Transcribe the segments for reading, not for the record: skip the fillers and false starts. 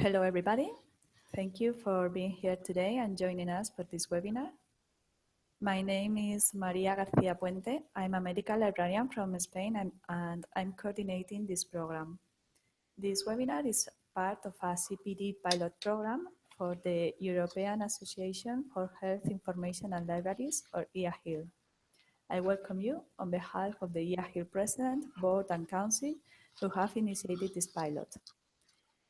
Hello, everybody. Thank you for being here today and joining us for this webinar. My name is Maria García Puente. I'm a medical librarian from Spain and I'm coordinating this program. This webinar is part of a CPD pilot program for the European Association for Health Information and Libraries, or EAHIL. I welcome you on behalf of the EAHIL President, Board and Council who have initiated this pilot.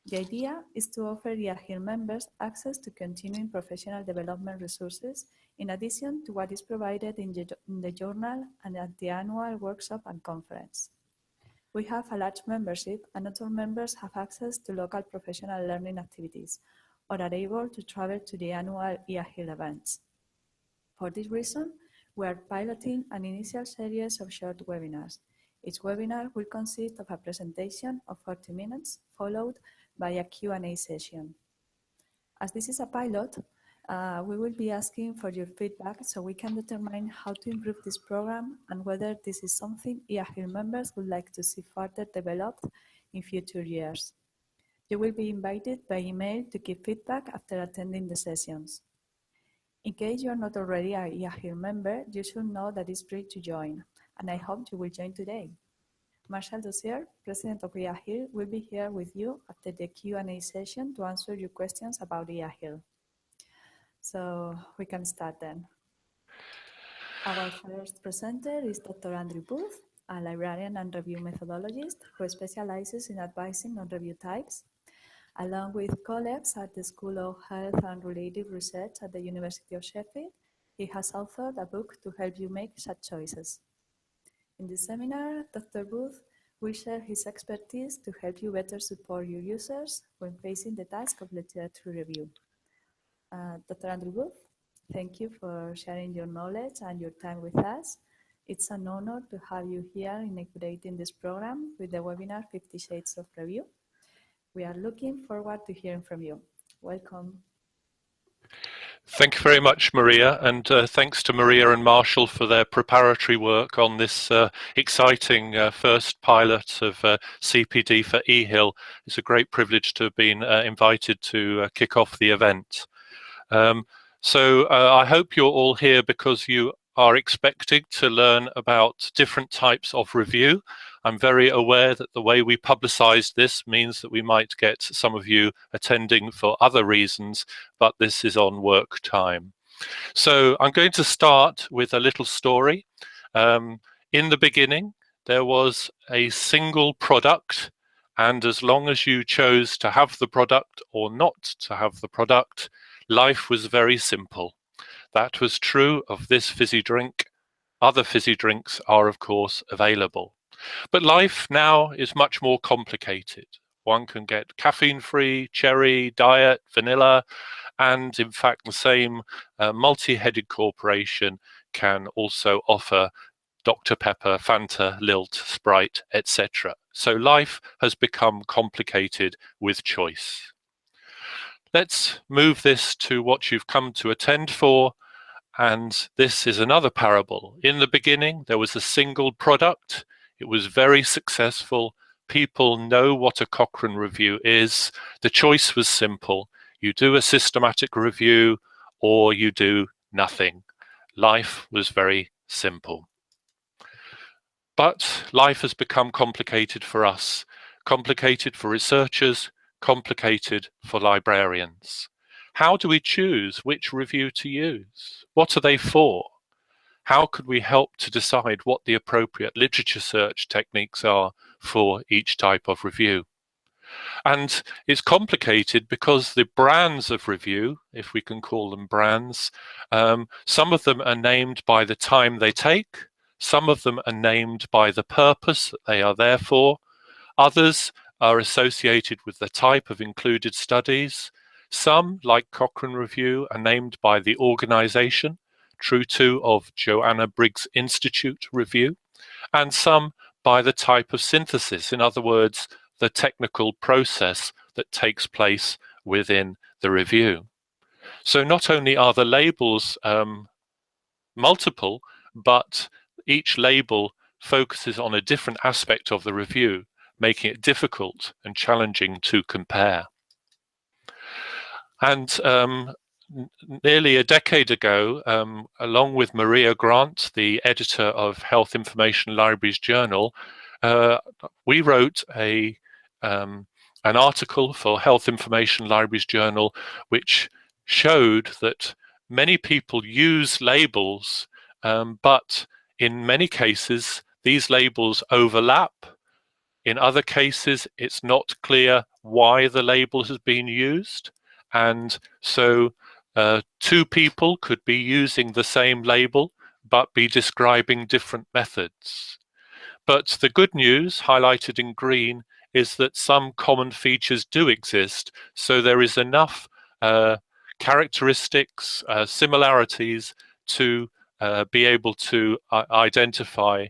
The idea is to offer EAHIL members access to continuing professional development resources in addition to what is provided in the journal and at the annual workshop and conference. We have a large membership and not all members have access to local professional learning activities or are able to travel to the annual EAHIL events. For this reason, we are piloting an initial series of short webinars. Each webinar will consist of a presentation of 40 minutes, followed by a Q&A session. As this is a pilot, we will be asking for your feedback so we can determine how to improve this program and whether this is something EAHIL members would like to see further developed in future years. You will be invited by email to give feedback after attending the sessions. In case you are not already a EAHIL member, you should know that it's free to join, and I hope you will join today. Marshall Dossier, President of EAHIL, will be here with you after the Q&A session to answer your questions about EAHIL. So we can start then. Our first presenter is Dr. Andrew Booth, a librarian and review methodologist who specializes in advising on review types. Along with colleagues at the School of Health and Related Research at the University of Sheffield, he has authored a book to help you make such choices. In this seminar, Dr. Booth will share his expertise to help you better support your users when facing the task of literature review. Dr. Andrew Booth, thank you for sharing your knowledge and your time with us. It's an honor to have you here inaugurating this program with the webinar 50 Shades of Review. We are looking forward to hearing from you. Welcome. Thank you very much, Maria, and thanks to Maria and Marshall for their preparatory work on this exciting first pilot of CPD for EAHIL. It's a great privilege to have been invited to kick off the event. So I hope you're all here because you are expecting to learn about different types of review. I'm very aware that the way we publicize this means that we might get some of you attending for other reasons, but this is on work time. So I'm going to start with a little story. In the beginning, there was a single product, and as long as you chose to have the product or not to have the product, life was very simple. That was true of this fizzy drink. Other fizzy drinks are, of course, available. But life now is much more complicated. One can get caffeine-free, cherry, diet, vanilla, and in fact the same multi-headed corporation can also offer Dr. Pepper, Fanta, Lilt, Sprite, etc. So life has become complicated with choice. Let's move this to what you've come to attend for, and this is another parable. In the beginning, there was a single product. It was very successful. People know what a Cochrane review is. The choice was simple. You do a systematic review or you do nothing. Life was very simple. But life has become complicated for us, complicated for researchers, complicated for librarians. How do we choose which review to use? What are they for? How could we help to decide what the appropriate literature search techniques are for each type of review? And it's complicated because the brands of review, if we can call them brands, some of them are named by the time they take, some of them are named by the purpose that they are there for, others are associated with the type of included studies. Some, like Cochrane Review, are named by the organization, true to of Joanna Briggs Institute Review, and some by the type of synthesis, in other words, the technical process that takes place within the review. So not only are the labels multiple, but each label focuses on a different aspect of the review, making it difficult and challenging to compare. And nearly a decade ago, along with Maria Grant, the editor of Health Information Libraries Journal, we wrote an article for Health Information Libraries Journal which showed that many people use labels, but in many cases these labels overlap. In other cases, it's not clear why the label has been used, and so two people could be using the same label but be describing different methods. But the good news, highlighted in green, is that some common features do exist, so there is enough characteristics, similarities to be able to identify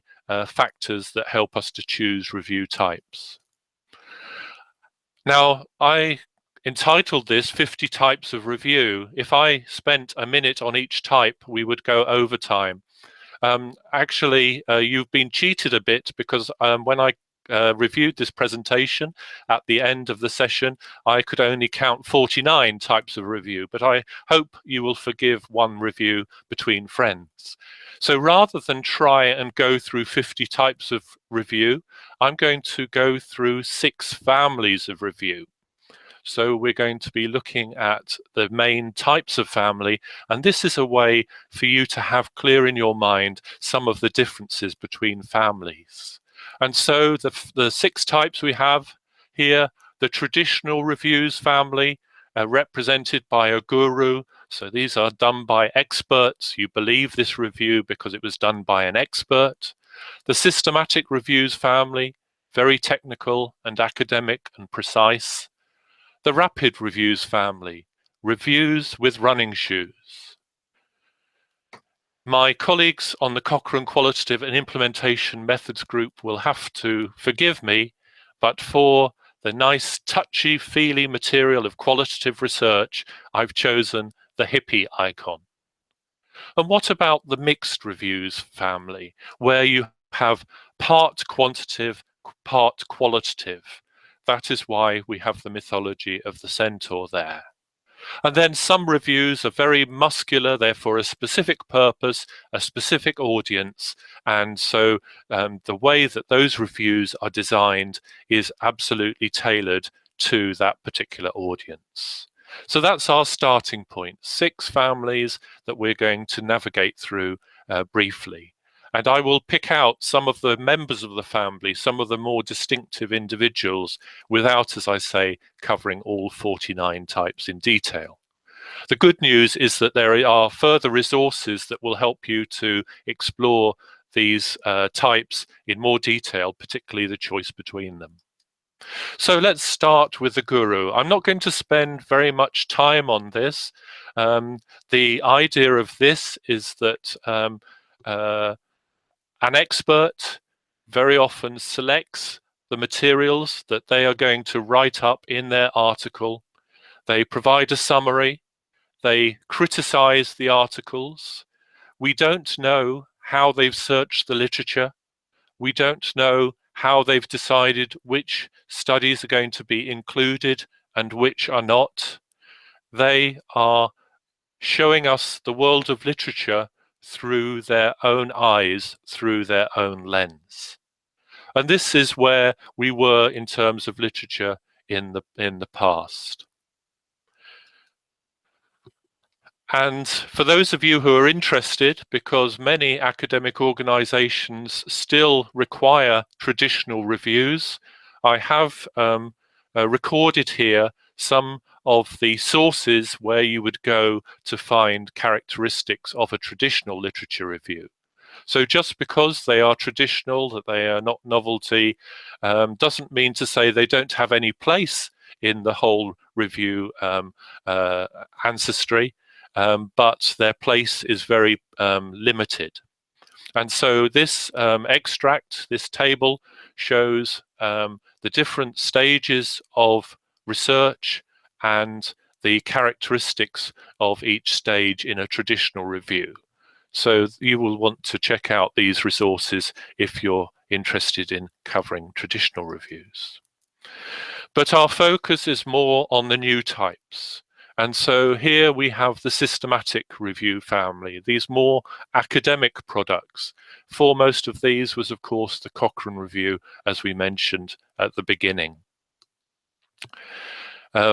factors that help us to choose review types. Now, I entitled this 50 types of review. If I spent a minute on each type, we would go over time. Actually, you've been cheated a bit because when I reviewed this presentation at the end of the session, I could only count 49 types of review, but I hope you will forgive one review between friends. So rather than try and go through 50 types of review, I'm going to go through 6 families of review. So we're going to be looking at the main types of family, and this is a way for you to have clear in your mind some of the differences between families. And so the 6 types we have here, the traditional reviews family, represented by a guru. So these are done by experts. You believe this review because it was done by an expert. The systematic reviews family, very technical and academic and precise. The rapid reviews family, reviews with running shoes. My colleagues on the Cochrane Qualitative and Implementation Methods group will have to forgive me, but for the nice touchy-feely material of qualitative research, I've chosen the hippie icon. And what about the mixed reviews family, where you have part quantitative, part qualitative? That is why we have the mythology of the centaur there. And then some reviews are very muscular, they're for a specific purpose, a specific audience, and so the way that those reviews are designed is absolutely tailored to that particular audience. So that's our starting point, 6 families that we're going to navigate through briefly. And I will pick out some of the members of the family, some of the more distinctive individuals, without, as I say, covering all 49 types in detail. The good news is that there are further resources that will help you to explore these types in more detail, particularly the choice between them. So let's start with the guru. I'm not going to spend very much time on this. The idea of this is that an expert very often selects the materials that they are going to write up in their article. They provide a summary. They criticize the articles. We don't know how they've searched the literature. We don't know how they've decided which studies are going to be included and which are not. They are showing us the world of literature through their own eyes, through their own lens. And this is where we were in terms of literature in the past. And for those of you who are interested, because many academic organizations still require traditional reviews, I have recorded here some of the sources where you would go to find characteristics of a traditional literature review. So just because they are traditional, that they are not novelty, doesn't mean to say they don't have any place in the whole review ancestry, but their place is very limited. And so this extract, this table, shows the different stages of research and the characteristics of each stage in a traditional review. So you will want to check out these resources if you're interested in covering traditional reviews. But our focus is more on the new types. And so here we have the systematic review family, these more academic products. Foremost of these was, of course, the Cochrane Review, as we mentioned at the beginning.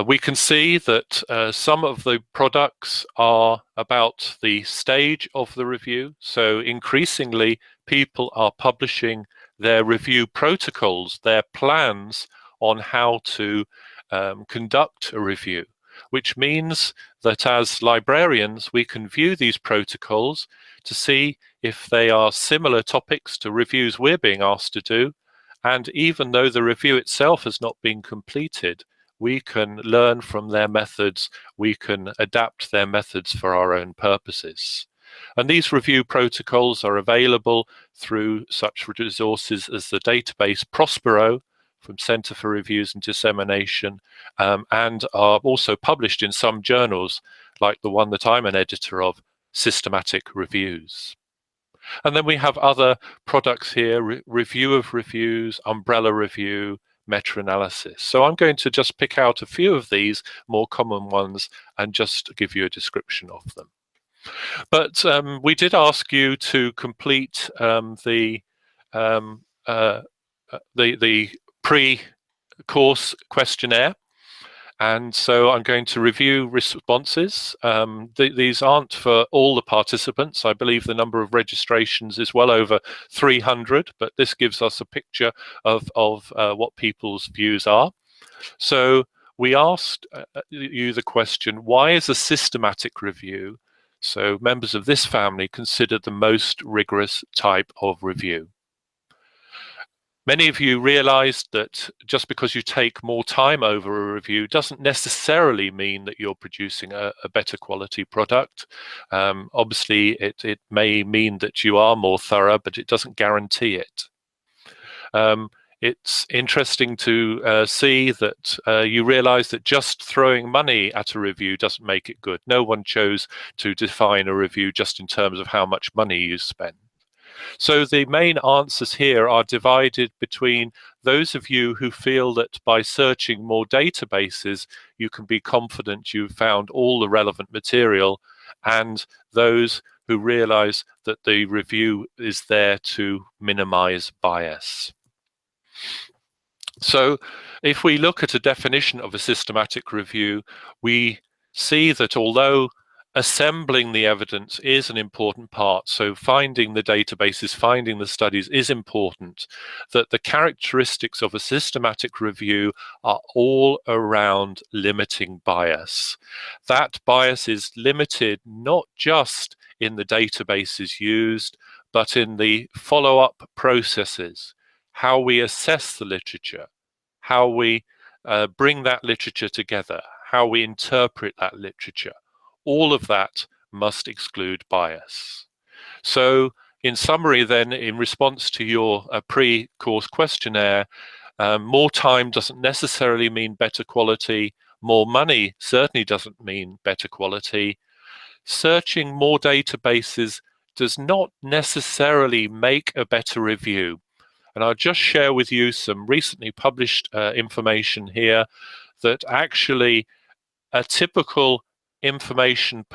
We can see that some of the products are about the stage of the review. So increasingly, people are publishing their review protocols, their plans on how to conduct a review, which means that as librarians, we can view these protocols to see if they are similar topics to reviews we're being asked to do. And even though the review itself has not been completed, we can learn from their methods, we can adapt their methods for our own purposes. And these review protocols are available through such resources as the database Prospero from Center for Reviews and Dissemination, and are also published in some journals, like the one that I'm an editor of, Systematic Reviews. And then we have other products here, Review of Reviews, Umbrella Review, meta-analysis. So I'm going to just pick out a few of these more common ones and just give you a description of them. But we did ask you to complete the pre-course questionnaire. And so I'm going to review responses. These aren't for all the participants. I believe the number of registrations is well over 300, but this gives us a picture of what people's views are. So we asked you the question, why is a systematic review, so members of this family, considered the most rigorous type of review? Many of you realized that just because you take more time over a review doesn't necessarily mean that you're producing a better quality product. Obviously, it may mean that you are more thorough, but it doesn't guarantee it. It's interesting to see that you realize that just throwing money at a review doesn't make it good. No one chose to define a review just in terms of how much money you spend. So the main answers here are divided between those of you who feel that by searching more databases, you can be confident you've found all the relevant material, and those who realize that the review is there to minimize bias. So if we look at a definition of a systematic review, we see that although assembling the evidence is an important part, so finding the databases, finding the studies is important, that the characteristics of a systematic review are all around limiting bias. That bias is limited not just in the databases used, but in the follow-up processes, how we assess the literature, how we bring that literature together, how we interpret that literature. All of that must exclude bias. So in summary then, in response to your pre-course questionnaire, more time doesn't necessarily mean better quality. More money certainly doesn't mean better quality. Searching more databases does not necessarily make a better review. And I'll just share with you some recently published information here that actually a typical information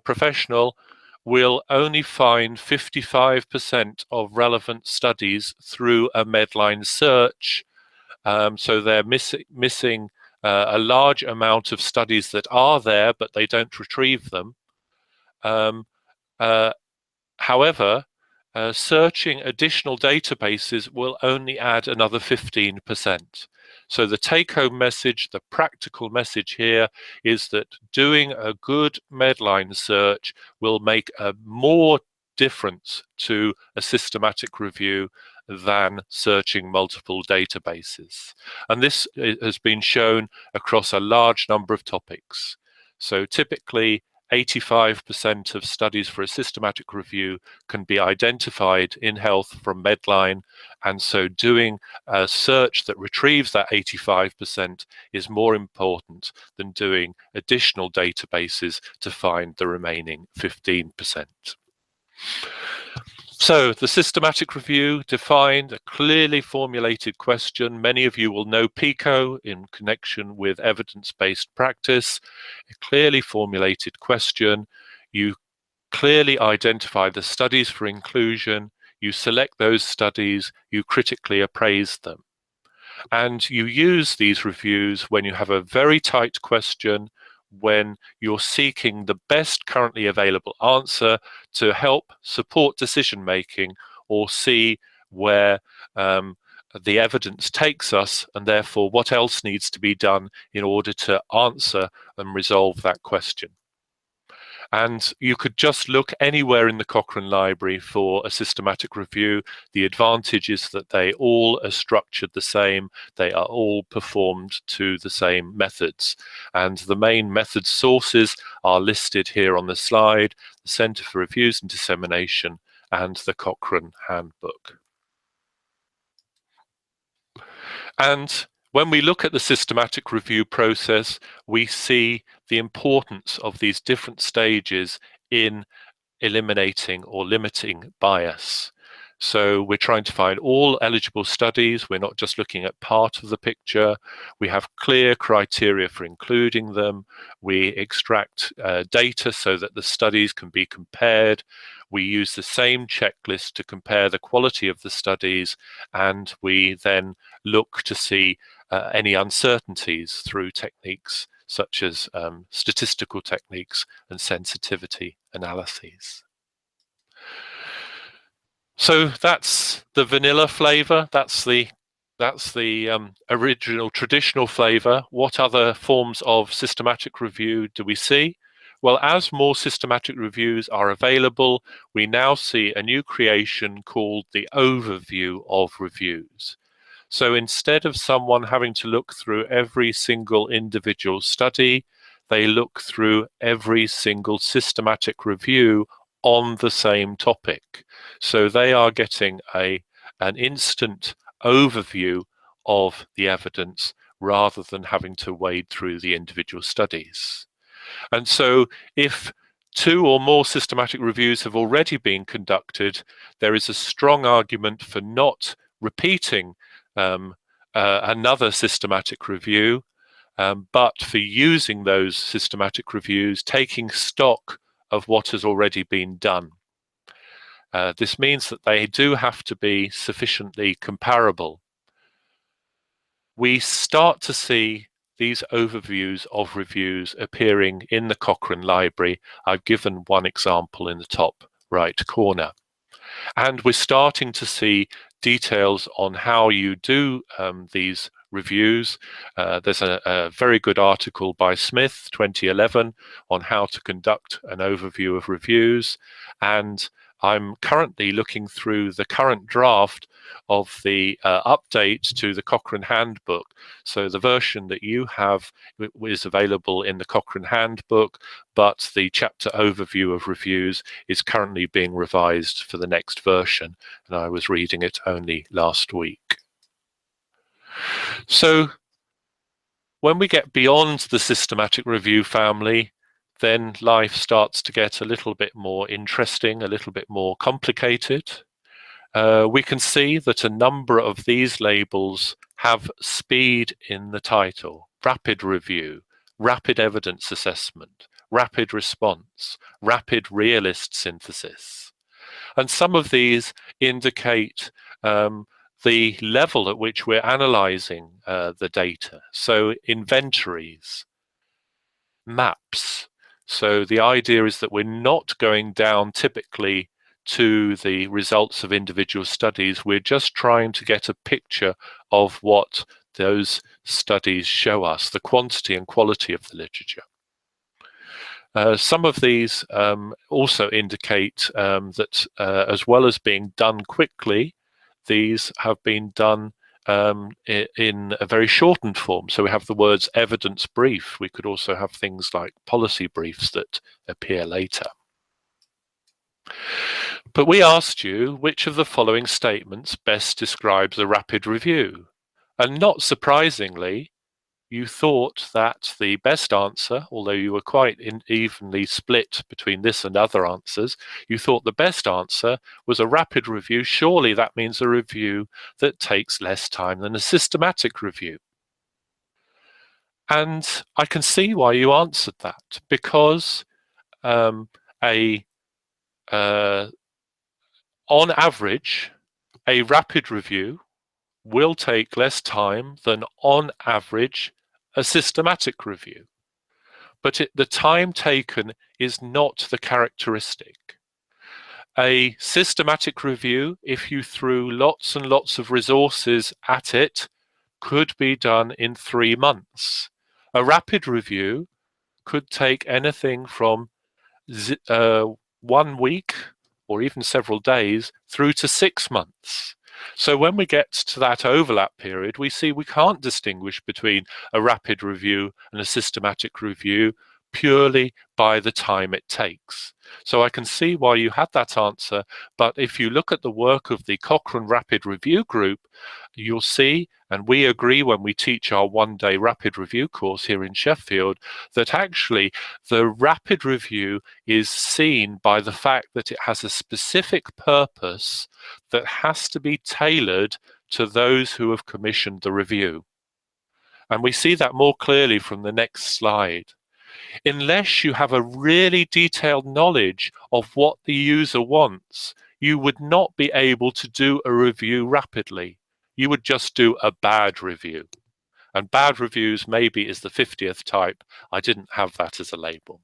professional will only find 55% of relevant studies through a Medline search. So they're missing a large amount of studies that are there, but they don't retrieve them. However, searching additional databases will only add another 15%. So the take-home message, the practical message here, is that doing a good Medline search will make a more difference to a systematic review than searching multiple databases. And this has been shown across a large number of topics. So typically, 85% of studies for a systematic review can be identified in health from Medline, and so doing a search that retrieves that 85% is more important than doing additional databases to find the remaining 15%. So the systematic review defined a clearly formulated question. Many of you will know PICO in connection with evidence-based practice. A clearly formulated question. You clearly identify the studies for inclusion. You select those studies. You critically appraise them. And you use these reviews when you have a very tight question, when you're seeking the best currently available answer to help support decision making or see where the evidence takes us, and therefore what else needs to be done in order to answer and resolve that question. And you could just look anywhere in the Cochrane Library for a systematic review. The advantage is that they all are structured the same. They are all performed to the same methods. And the main method sources are listed here on the slide: the Centre for Reviews and Dissemination and the Cochrane Handbook. And when we look at the systematic review process, we see the importance of these different stages in eliminating or limiting bias. So we're trying to find all eligible studies. We're not just looking at part of the picture. We have clear criteria for including them. We extract data so that the studies can be compared. We use the same checklist to compare the quality of the studies, and we then look to see any uncertainties through techniques such as statistical techniques and sensitivity analyses. So that's the vanilla flavor. That's the original traditional flavor. What other forms of systematic review do we see? Well, as more systematic reviews are available, we now see a new creation called the overview of reviews. So instead of someone having to look through every single individual study, they look through every single systematic review on the same topic. So they are getting an instant overview of the evidence rather than having to wade through the individual studies. And so if 2 or more systematic reviews have already been conducted, there is a strong argument for not repeating another systematic review, but for using those systematic reviews, taking stock of what has already been done. This means that they do have to be sufficiently comparable. We start to see these overviews of reviews appearing in the Cochrane Library. I've given one example in the top right corner. And we're starting to see details on how you do these reviews. There's a very good article by Smith, 2011, on how to conduct an overview of reviews. And I'm currently looking through the current draft of the update to the Cochrane Handbook. So the version that you have is available in the Cochrane Handbook, but the chapter overview of reviews is currently being revised for the next version, and I was reading it only last week. So when we get beyond the systematic review family, then life starts to get a little bit more interesting, a little bit more complicated. We can see that a number of these labels have speed in the title: rapid review, rapid evidence assessment, rapid response, rapid realist synthesis. And some of these indicate the level at which we're analyzing the data. So inventories, maps. So the idea is that we're not going down typically to the results of individual studies. We're just trying to get a picture of what those studies show us, the quantity and quality of the literature. Some of these also indicate that as well as being done quickly, these have been done in a very shortened form. So we have the words evidence brief. We could also have things like policy briefs that appear later. But we asked you which of the following statements best describes a rapid review. And not surprisingly, you thought that the best answer, although you were quite evenly split between this and other answers, you thought the best answer was a rapid review. Surely that means a review that takes less time than a systematic review. And I can see why you answered that, because on average, a rapid review will take less time than, on average, a systematic review. But the time taken is not the characteristic. A systematic review, if you threw lots and lots of resources at it, could be done in 3 months. A rapid review could take anything from 1 week or even several days through to 6 months. So when we get to that overlap period, we see we can't distinguish between a rapid review and a systematic review purely by the time it takes. So I can see why you had that answer, but if you look at the work of the Cochrane Rapid Review Group, you'll see, and we agree when we teach our one-day rapid review course here in Sheffield, that actually the rapid review is seen by the fact that it has a specific purpose that has to be tailored to those who have commissioned the review. And we see that more clearly from the next slide. Unless you have a really detailed knowledge of what the user wants, you would not be able to do a review rapidly. You would just do a bad review. And bad reviews maybe is the 50th type. I didn't have that as a label.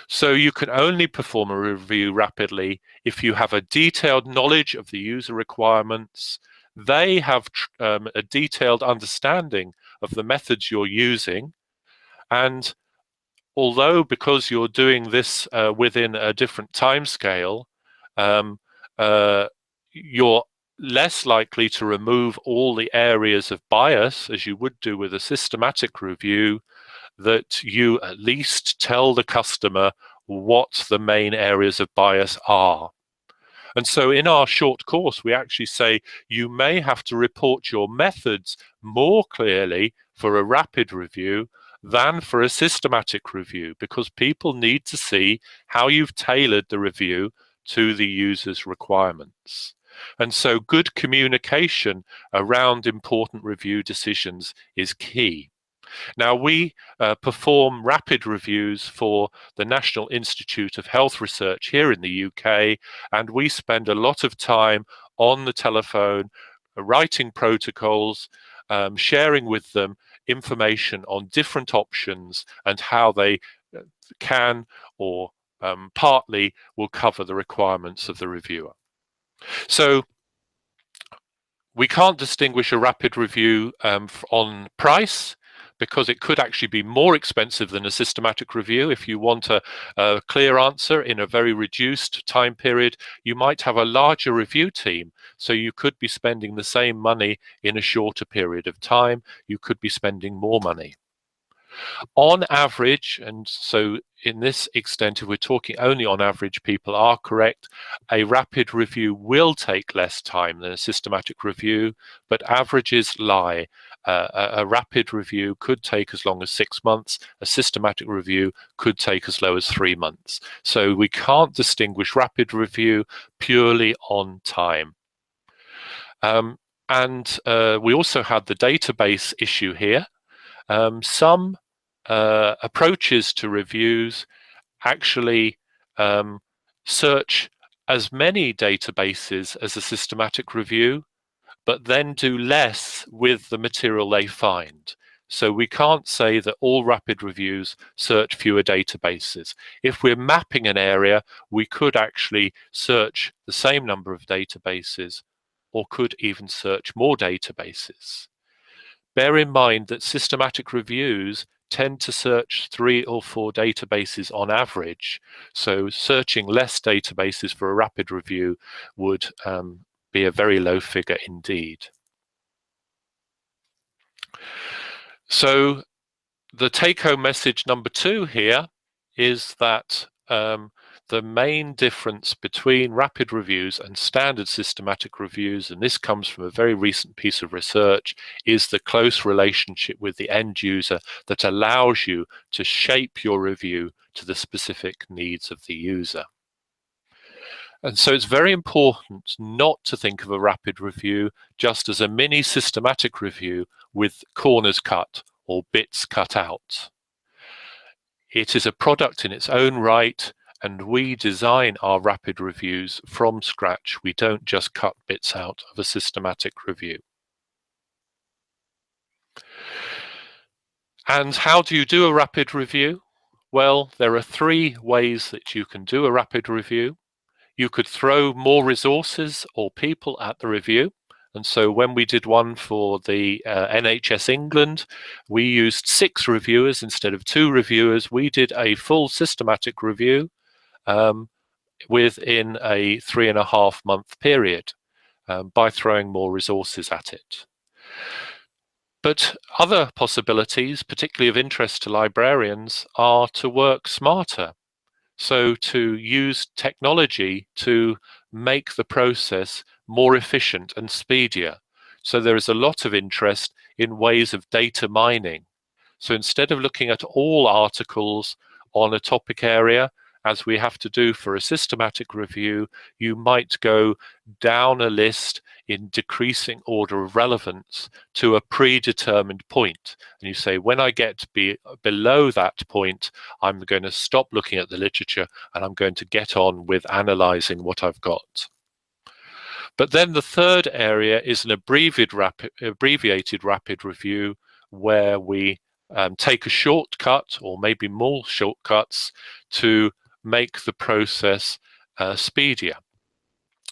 So you can only perform a review rapidly if you have a detailed knowledge of the user requirements. They have a detailed understanding of the methods you're using. And although, because you're doing this within a different time scale, you're less likely to remove all the areas of bias as you would do with a systematic review, that you at least tell the customer what the main areas of bias are. And so in our short course, we actually say you may have to report your methods more clearly for a rapid review than for a systematic review, because people need to see how you've tailored the review to the user's requirements. And so good communication around important review decisions is key. Now, we perform rapid reviews for the National Institute of Health Research here in the UK, and we spend a lot of time on the telephone writing protocols, sharing with them information on different options and how they can or partly will cover the requirements of the reviewer. So we can't distinguish a rapid review on price, because it could actually be more expensive than a systematic review. If you want a clear answer in a very reduced time period, you might have a larger review team. So you could be spending the same money in a shorter period of time. You could be spending more money. On average, and so in this extent, if we're talking only on average, people are correct. A rapid review will take less time than a systematic review, but averages lie. A rapid review could take as long as 6 months. A systematic review could take as low as 3 months. So we can't distinguish rapid review purely on time. And we also had the database issue here. Some approaches to reviews actually search as many databases as a systematic review, but then do less with the material they find. So we can't say that all rapid reviews search fewer databases. If we're mapping an area, we could actually search the same number of databases, or could even search more databases. Bear in mind that systematic reviews tend to search 3 or 4 databases on average. So searching less databases for a rapid review would be a very low figure indeed. So the take-home message number 2 here is that the main difference between rapid reviews and standard systematic reviews, and this comes from a very recent piece of research, is the close relationship with the end user that allows you to shape your review to the specific needs of the user. And so it's very important not to think of a rapid review just as a mini systematic review with corners cut or bits cut out. It is a product in its own right, and we design our rapid reviews from scratch. We don't just cut bits out of a systematic review. And how do you do a rapid review? Well, there are 3 ways that you can do a rapid review. You could throw more resources or people at the review. And so when we did one for the NHS England, we used 6 reviewers instead of 2 reviewers. We did a full systematic review within a 3.5-month period by throwing more resources at it. But other possibilities, particularly of interest to librarians, are to work smarter. So to use technology to make the process more efficient and speedier. So there is a lot of interest in ways of data mining. So instead of looking at all articles on a topic area, as we have to do for a systematic review, you might go down a list in decreasing order of relevance to a predetermined point. And you say, when I get below that point, I'm going to stop looking at the literature and I'm going to get on with analyzing what I've got. But then the third area is an abbreviated rapid review, where we take a shortcut or maybe more shortcuts to make the process speedier.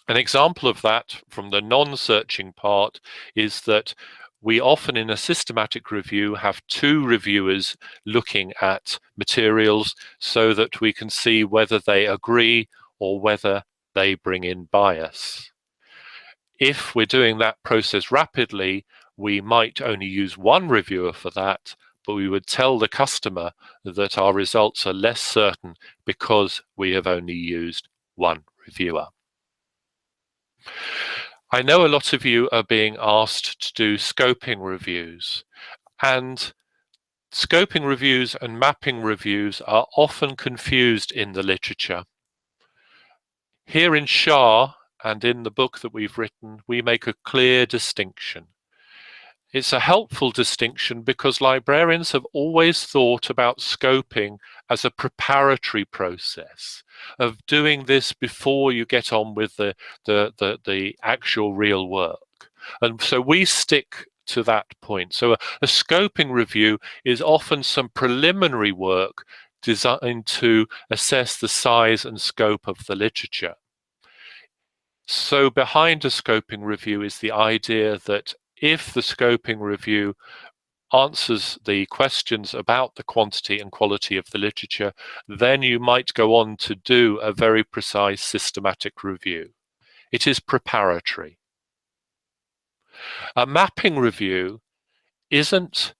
An example of that from the non-searching part is that we often in a systematic review have 2 reviewers looking at materials so that we can see whether they agree or whether they bring in bias. If we're doing that process rapidly, we might only use 1 reviewer for that, but we would tell the customer that our results are less certain because we have only used 1 reviewer. I know a lot of you are being asked to do scoping reviews, and scoping reviews and mapping reviews are often confused in the literature. Here in SHA and in the book that we've written, we make a clear distinction. It's a helpful distinction because librarians have always thought about scoping as a preparatory process of doing this before you get on with the actual real work. And so we stick to that point. So a scoping review is often some preliminary work designed to assess the size and scope of the literature. So behind a scoping review is the idea that if the scoping review answers the questions about the quantity and quality of the literature, then you might go on to do a very precise systematic review. It is preparatory. A mapping review isn't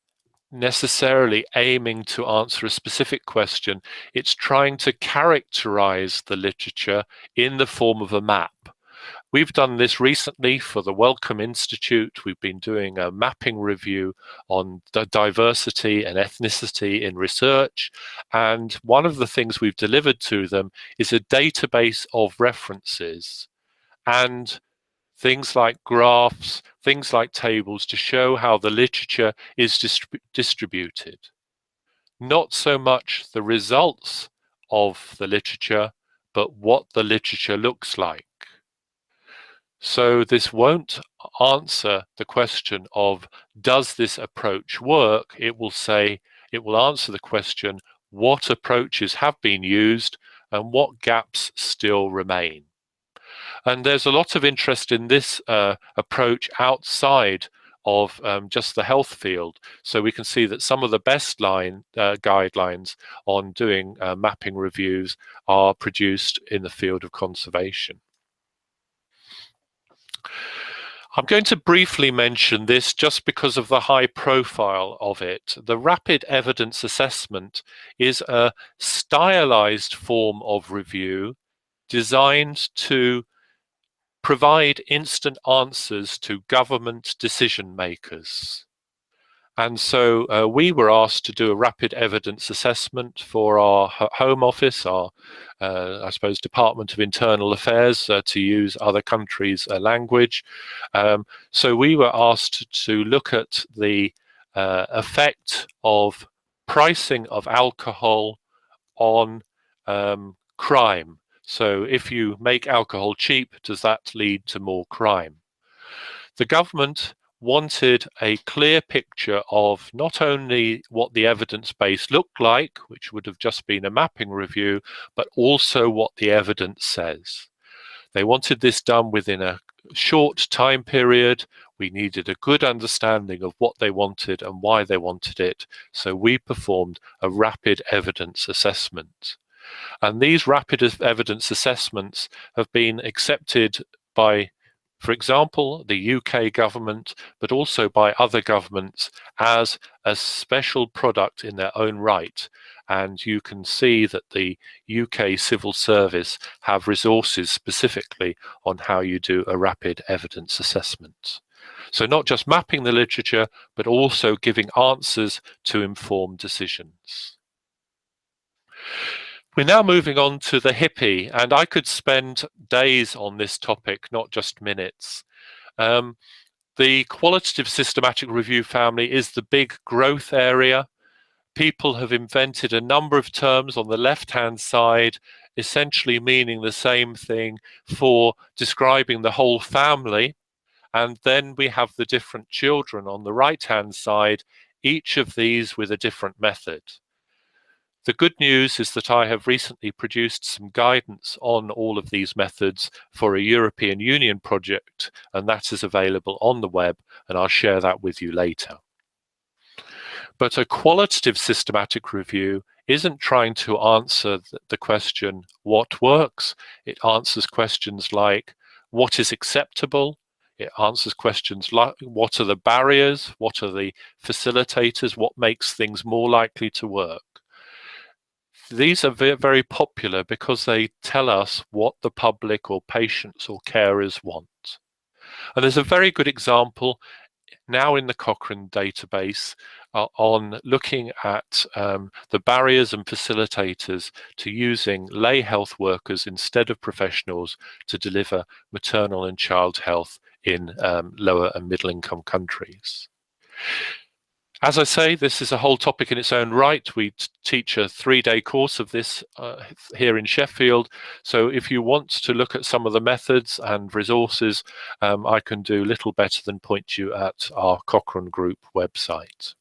necessarily aiming to answer a specific question. It's trying to characterize the literature in the form of a map. We've done this recently for the Wellcome Institute. We've been doing a mapping review on diversity and ethnicity in research. And one of the things we've delivered to them is a database of references and things like graphs, things like tables to show how the literature is distributed. Not so much the results of the literature, but what the literature looks like. So this won't answer the question of, does this approach work? It will answer the question, what approaches have been used and what gaps still remain? And there's a lot of interest in this approach outside of just the health field. So we can see that some of the best guidelines on doing mapping reviews are produced in the field of conservation. I'm going to briefly mention this just because of the high profile of it. The rapid evidence assessment is a stylized form of review designed to provide instant answers to government decision makers. And so we were asked to do a rapid evidence assessment for our Home Office, our, I suppose, Department of Internal Affairs, to use other countries' language. So we were asked to look at the effect of pricing of alcohol on crime. So if you make alcohol cheap, does that lead to more crime? The government wanted a clear picture of not only what the evidence base looked like, which would have just been a mapping review, but also what the evidence says. They wanted this done within a short time period. We needed a good understanding of what they wanted and why they wanted it, so we performed a rapid evidence assessment. And these rapid evidence assessments have been accepted by, for example, the UK government, but also by other governments as a special product in their own right. And you can see that the UK civil service have resources specifically on how you do a rapid evidence assessment. So not just mapping the literature, but also giving answers to inform decisions. We're now moving on to the HIPPY, and I could spend days on this topic, not just minutes. The qualitative systematic review family is the big growth area. People have invented a number of terms on the left-hand side, essentially meaning the same thing for describing the whole family. And then we have the different children on the right-hand side, each of these with a different method. The good news is that I have recently produced some guidance on all of these methods for a European Union project, and that is available on the web, and I'll share that with you later. But a qualitative systematic review isn't trying to answer the question, what works? It answers questions like, what is acceptable? It answers questions like, what are the barriers? What are the facilitators? What makes things more likely to work? These are very popular because they tell us what the public or patients or carers want. And there's a very good example now in the Cochrane database on looking at the barriers and facilitators to using lay health workers instead of professionals to deliver maternal and child health in lower and middle income countries. As I say, this is a whole topic in its own right. We teach a 3-day course of this here in Sheffield. So if you want to look at some of the methods and resources, I can do little better than point you at our Cochrane Group website.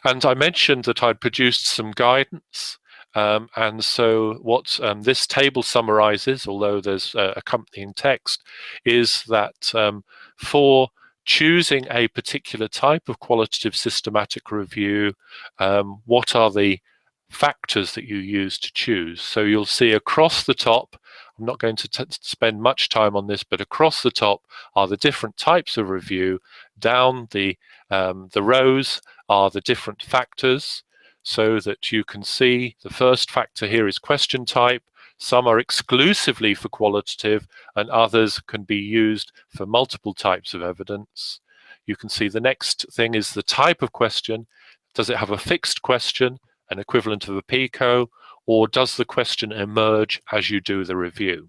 And I mentioned that I'd produced some guidance. And so what this table summarizes, although there's accompanying text, is that for choosing a particular type of qualitative systematic review, what are the factors that you use to choose? So you'll see across the top, I'm not going to spend much time on this, but across the top are the different types of review. Down the rows are the different factors, so that you can see the first factor here is question type. Some are exclusively for qualitative and others can be used for multiple types of evidence. You can see the next thing is the type of question. Does it have a fixed question, an equivalent of a PICO, or does the question emerge as you do the review?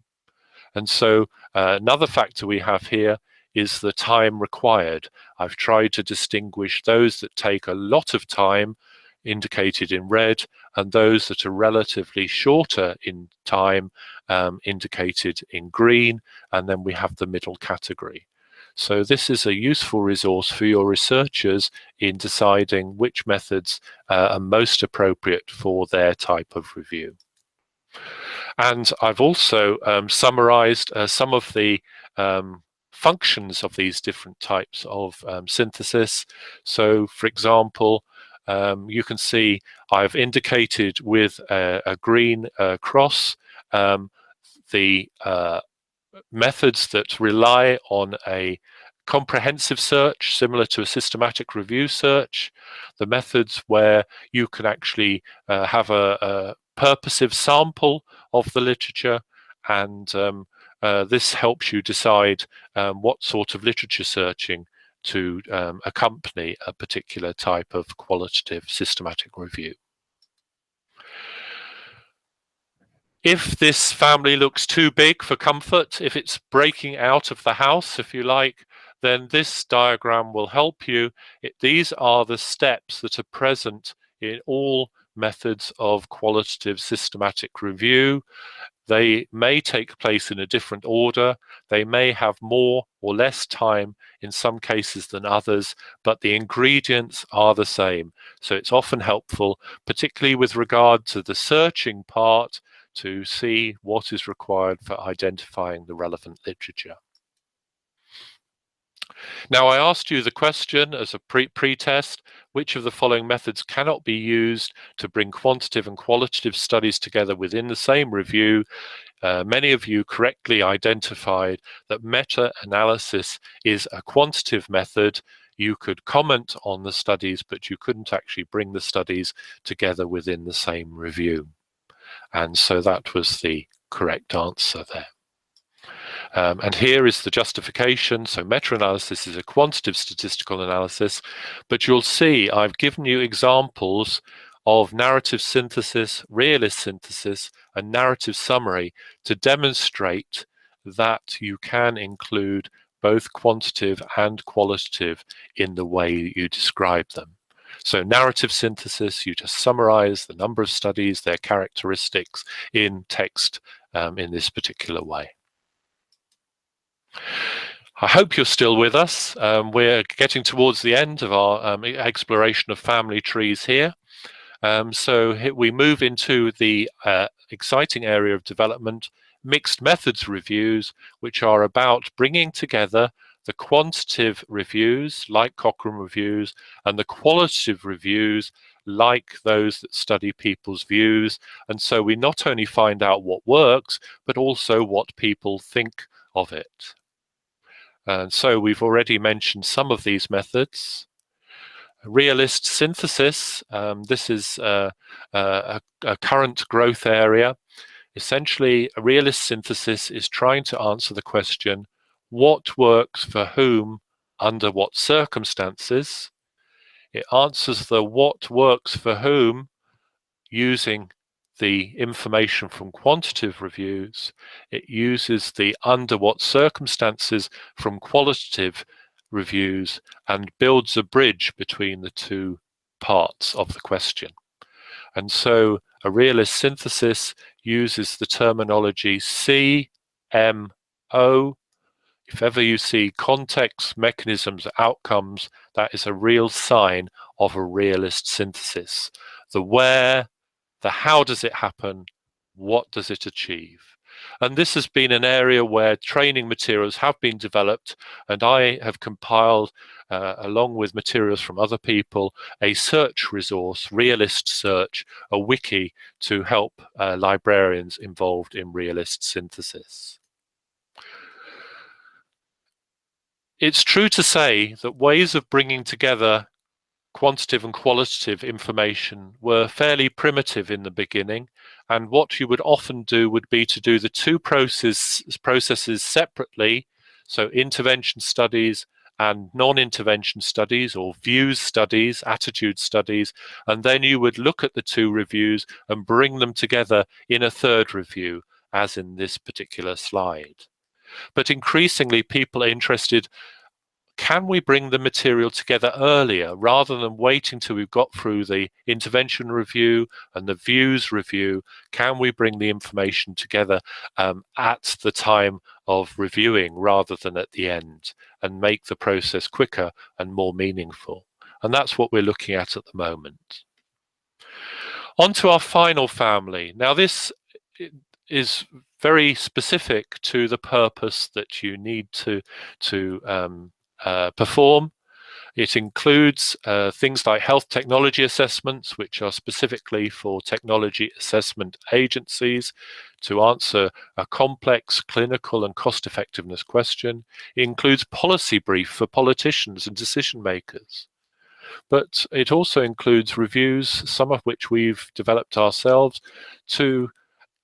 And so another factor we have here is the time required. I've tried to distinguish those that take a lot of time, indicated in red, and those that are relatively shorter in time, indicated in green, and then we have the middle category. So this is a useful resource for your researchers in deciding which methods are most appropriate for their type of review. And I've also summarized some of the functions of these different types of synthesis. So, for example, you can see I've indicated with a green cross the methods that rely on a comprehensive search, similar to a systematic review search, the methods where you can actually have a purposive sample of the literature, and this helps you decide what sort of literature searching to accompany a particular type of qualitative systematic review. If this family looks too big for comfort, if it's breaking out of the house, if you like, then this diagram will help you. These are the steps that are present in all methods of qualitative systematic review. They may take place in a different order. They may have more or less time in some cases than others, but the ingredients are the same. So it's often helpful, particularly with regard to the searching part, to see what is required for identifying the relevant literature. Now, I asked you the question as a pre-test, which of the following methods cannot be used to bring quantitative and qualitative studies together within the same review? Many of you correctly identified that meta-analysis is a quantitative method. You could comment on the studies, but you couldn't actually bring the studies together within the same review. And so that was the correct answer there. And here is the justification. So meta-analysis is a quantitative statistical analysis, but you'll see I've given you examples of narrative synthesis, realist synthesis, and narrative summary to demonstrate that you can include both quantitative and qualitative in the way you describe them. So narrative synthesis, you just summarize the number of studies, their characteristics in text in this particular way. I hope you're still with us. We're getting towards the end of our exploration of family trees here. So we move into the exciting area of development, mixed methods reviews, which are about bringing together the quantitative reviews, like Cochrane reviews, and the qualitative reviews, like those that study people's views. And so we not only find out what works, but also what people think of it. And so we've already mentioned some of these methods. Realist synthesis, this is a current growth area. Essentially, a realist synthesis is trying to answer the question, what works for whom, under what circumstances? It answers the what works for whom using the information from quantitative reviews. It uses the under what circumstances from qualitative reviews and builds a bridge between the two parts of the question. And so a realist synthesis uses the terminology CMO. If ever you see context, mechanisms, outcomes, that is a real sign of a realist synthesis. The where, the how does it happen, what does it achieve? And this has been an area where training materials have been developed, and I have compiled, along with materials from other people, a search resource, Realist Search, a wiki to help librarians involved in realist synthesis. It's true to say that ways of bringing together quantitative and qualitative information were fairly primitive in the beginning, and what you would often do would be to do the two processes separately, so intervention studies and non-intervention studies, or views studies, attitude studies, and then you would look at the two reviews and bring them together in a third review, as in this particular slide. But increasingly people are interested, can we bring the material together earlier rather than waiting till we've got through the intervention review and the views review? Can we bring the information together at the time of reviewing rather than at the end, and make the process quicker and more meaningful? And that's what we're looking at the moment. On to our final family. Now this is very specific to the purpose that you need to perform. It includes things like health technology assessments, which are specifically for technology assessment agencies to answer a complex clinical and cost effectiveness question. It includes policy brief for politicians and decision makers. But it also includes reviews, some of which we've developed ourselves, to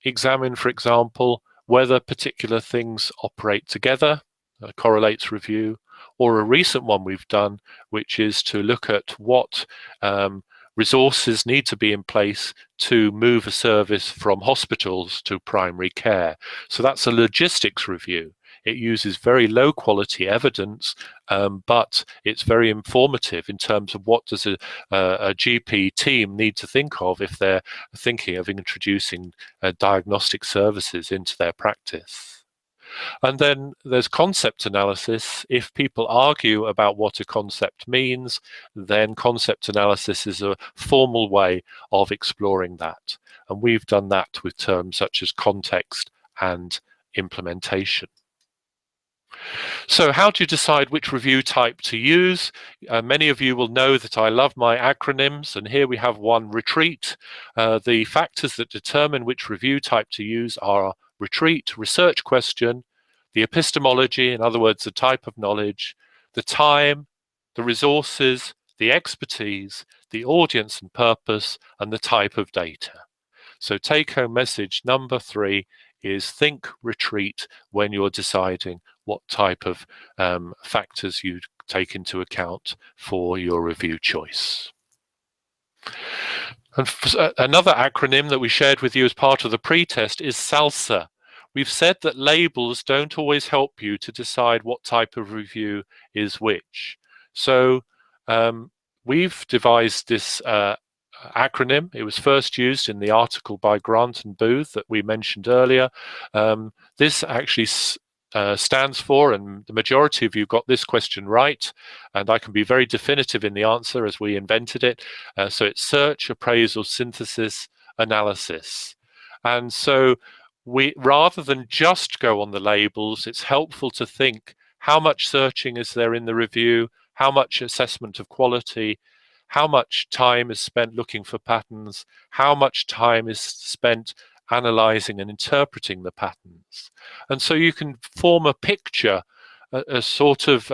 examine, for example, whether particular things operate together, a correlates review, or a recent one we've done, which is to look at what resources need to be in place to move a service from hospitals to primary care. So that's a logistics review. It uses very low quality evidence, but it's very informative in terms of what does a GP team need to think of if they're thinking of introducing diagnostic services into their practice. And then there's concept analysis. If people argue about what a concept means, then concept analysis is a formal way of exploring that. And we've done that with terms such as context and implementation. So how do you decide which review type to use? Many of you will know that I love my acronyms, and here we have one, RETREAT. The factors that determine which review type to use are RETREAT, research question, the epistemology, in other words, the type of knowledge, the time, the resources, the expertise, the audience and purpose, and the type of data. So take-home message number 3 is think RETREAT when you're deciding what type of factors you take into account for your review choice. And another acronym that we shared with you as part of the pre-test is SALSA. We've said that labels don't always help you to decide what type of review is which. So we've devised this acronym. It was first used in the article by Grant and Booth that we mentioned earlier. This actually stands for, and the majority of you got this question right, and I can be very definitive in the answer as we invented it. So it's search, appraisal, synthesis, analysis. And so rather than just go on the labels, it's helpful to think how much searching is there in the review, how much assessment of quality, how much time is spent looking for patterns, how much time is spent analyzing and interpreting the patterns. And so you can form a picture, a sort of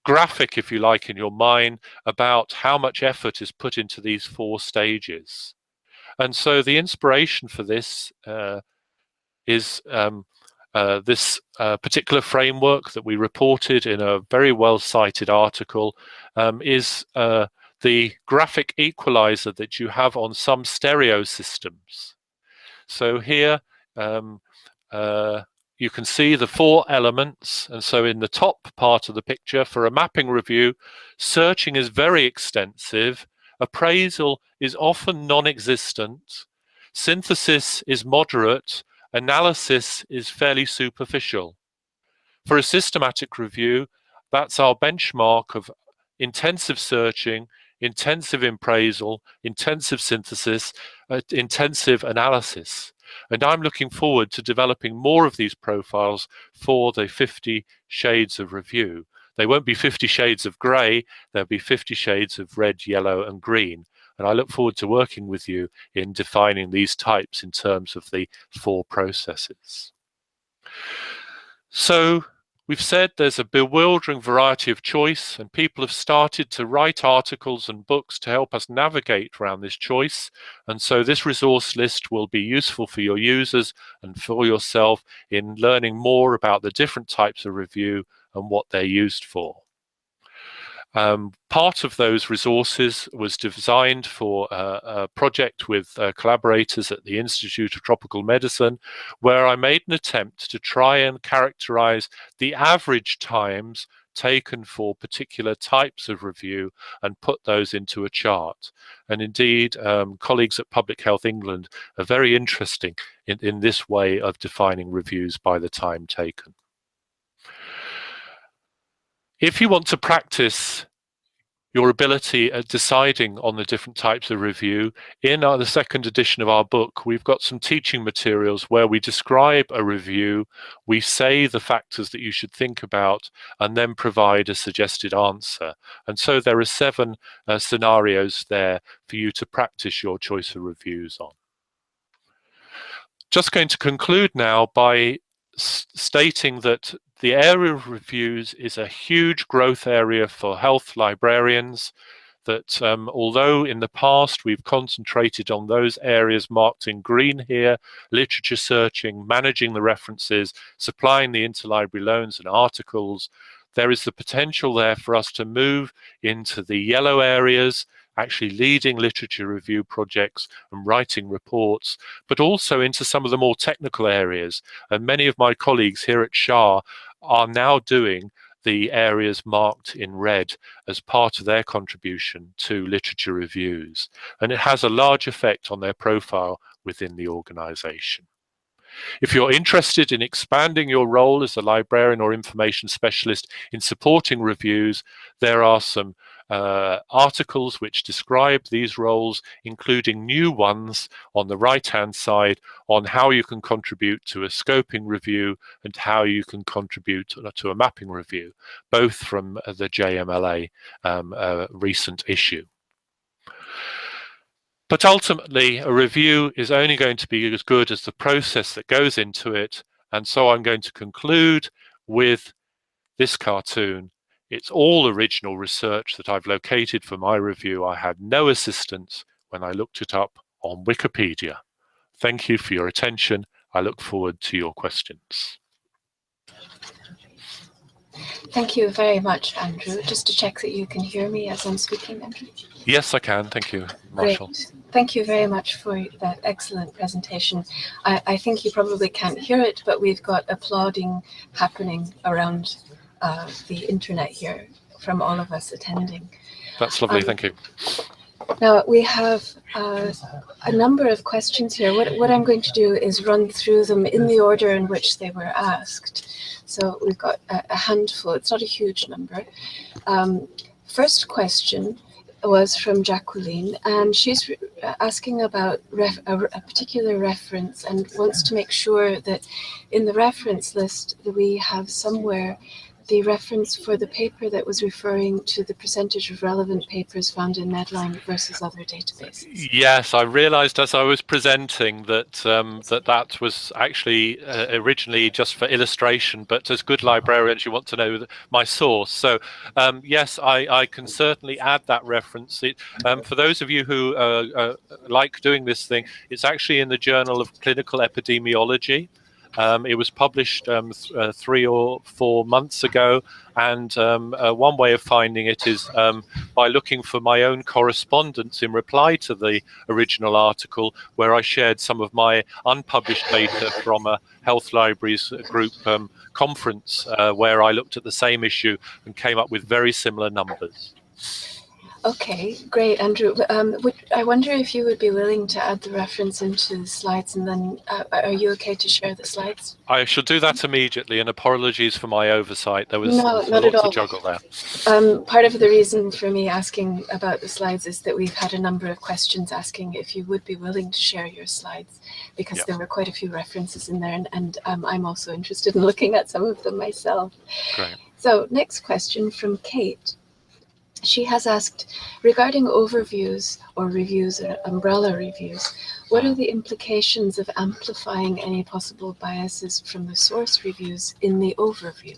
graphic, if you like, in your mind about how much effort is put into these 4 stages. And so the inspiration for this is this particular framework that we reported in a very well-cited article is the graphic equalizer that you have on some stereo systems. So here you can see the 4 elements, and so in the top part of the picture for a mapping review, searching is very extensive, appraisal is often non-existent, synthesis is moderate, analysis is fairly superficial. For a systematic review, that's our benchmark of intensive searching, intensive appraisal, intensive synthesis, intensive analysis. And I'm looking forward to developing more of these profiles for the 50 shades of review. They won't be 50 shades of grey, there'll be 50 shades of red, yellow and green. And I look forward to working with you in defining these types in terms of the 4 processes. So we've said there's a bewildering variety of choice, and people have started to write articles and books to help us navigate around this choice. And so this resource list will be useful for your users and for yourself in learning more about the different types of review and what they're used for. Part of those resources was designed for a project with collaborators at the Institute of Tropical Medicine, where I made an attempt to try and characterize the average times taken for particular types of review and put those into a chart. And indeed, colleagues at Public Health England are very interesting in this way of defining reviews by the time taken. If you want to practice your ability at deciding on the different types of review. In the second edition of our book, we've got some teaching materials where we describe a review, we say the factors that you should think about, and then provide a suggested answer. And so there are 7 scenarios there for you to practice your choice of reviews on. Just going to conclude now by stating that the area of reviews is a huge growth area for health librarians, that although in the past we've concentrated on those areas marked in green here, literature searching, managing the references, supplying the interlibrary loans and articles, there is the potential there for us to move into the yellow areas, actually leading literature review projects and writing reports, but also into some of the more technical areas. And many of my colleagues here at SHA are now doing the areas marked in red as part of their contribution to literature reviews. And it has a large effect on their profile within the organization. If you're interested in expanding your role as a librarian or information specialist in supporting reviews, there are some articles which describe these roles, including new ones on the right-hand side on how you can contribute to a scoping review and how you can contribute to a mapping review, both from the JMLA recent issue. But ultimately, a review is only going to be as good as the process that goes into it. And so I'm going to conclude with this cartoon. It's all original research that I've located for my review. I had no assistance when I looked it up on Wikipedia. Thank you for your attention. I look forward to your questions. Thank you very much, Andrew. Just to check that you can hear me as I'm speaking, Andrew. Yes, I can. Thank you, Marshall. Great. Thank you very much for that excellent presentation. I think you probably can't hear it, but we've got applauding happening around the internet here from all of us attending. That's lovely. Thank you. Now, we have a number of questions here. What I'm going to do is run through them in the order in which they were asked. So we've got a handful. It's not a huge number. First question was from Jacqueline, and she's asking about a particular reference and wants to make sure that in the reference list that we have somewhere the reference for the paper that was referring to the percentage of relevant papers found in Medline versus other databases. Yes, I realized as I was presenting that that was actually originally just for illustration, but as good librarians, you want to know my source. So yes, I can certainly add that reference. For those of you who like doing this thing, it's actually in the Journal of Clinical Epidemiology. It was published 3 or 4 months ago, and one way of finding it is by looking for my own correspondence in reply to the original article, where I shared some of my unpublished data from a Health Libraries Group conference, where I looked at the same issue and came up with very similar numbers. Okay, great, Andrew. I wonder if you would be willing to add the reference into the slides, and then are you okay to share the slides? I shall do that immediately, and apologies for my oversight. There was not a lot at all to juggle there. Part of the reason for me asking about the slides is that we've had a number of questions asking if you would be willing to share your slides, because there were quite a few references in there, and I'm also interested in looking at some of them myself. Great. So next question from Kate. She has asked, regarding overviews or reviews or umbrella reviews, what are the implications of amplifying any possible biases from the source reviews in the overview?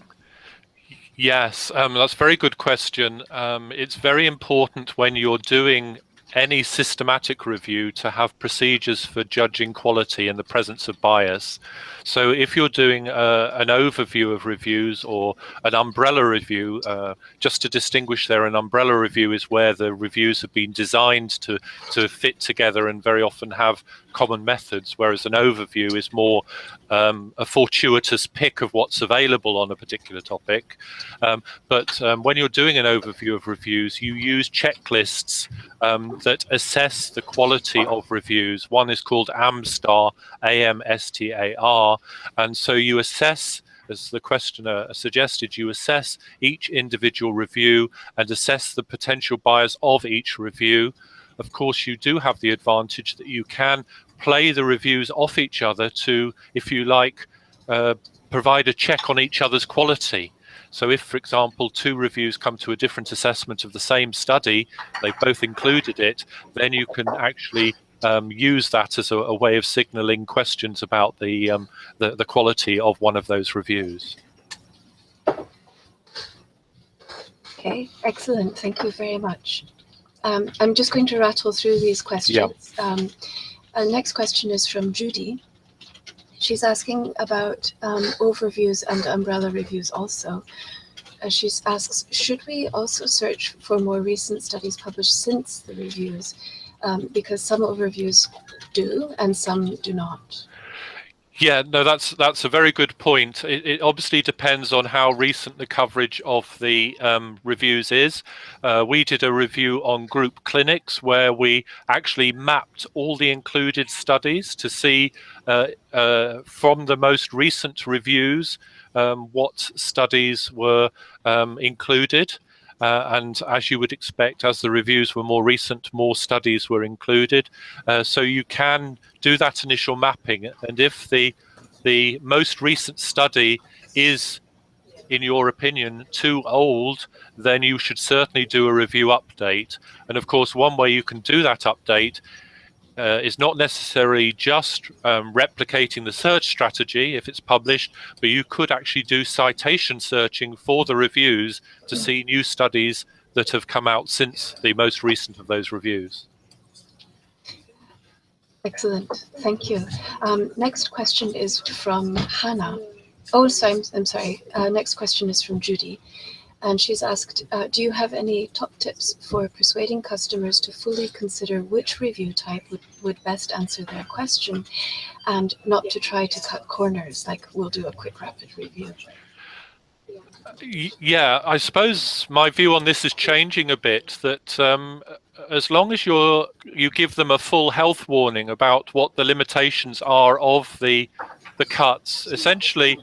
Yes, that's a very good question. It's very important when you're doing any systematic review to have procedures for judging quality in the presence of bias. So if you're doing an overview of reviews or an umbrella review, just to distinguish there, an umbrella review is where the reviews have been designed to fit together and very often have common methods, whereas an overview is more a fortuitous pick of what's available on a particular topic. But when you're doing an overview of reviews, you use checklists that assess the quality of reviews. One is called AMSTAR, AMSTAR, and so you assess as the questioner suggested, you assess each individual review and assess the potential bias of each review. Of course, you do have the advantage that you can play the reviews off each other to, if you like, provide a check on each other's quality. So if, for example, two reviews come to a different assessment of the same study, they both included it, then you can actually use that as a way of signaling questions about the quality of one of those reviews. Okay, excellent. Thank you very much. I'm just going to rattle through these questions. Yeah. Next question is from Judy. She's asking about overviews and umbrella reviews also. She asks, should we also search for more recent studies published since the reviews? Because some overviews do and some do not. Yeah, no, that's a very good point. It obviously depends on how recent the coverage of the reviews is. We did a review on group clinics where we actually mapped all the included studies to see from the most recent reviews what studies were included. And as you would expect, as the reviews were more recent, more studies were included. So you can do that initial mapping. And if the most recent study is, in your opinion, too old, then you should certainly do a review update. And of course, one way you can do that update is not necessarily just replicating the search strategy if it's published, but you could actually do citation searching for the reviews to see new studies that have come out since the most recent of those reviews. Excellent, thank you. Next question is from Hannah. Oh, sorry, I'm sorry. Next question is from Judy. And she's asked, do you have any top tips for persuading customers to fully consider which review type would best answer their question and not to try to cut corners, like we'll do a quick rapid review? Yeah, I suppose my view on this is changing a bit, that as long as you give them a full health warning about what the limitations are of the cuts, essentially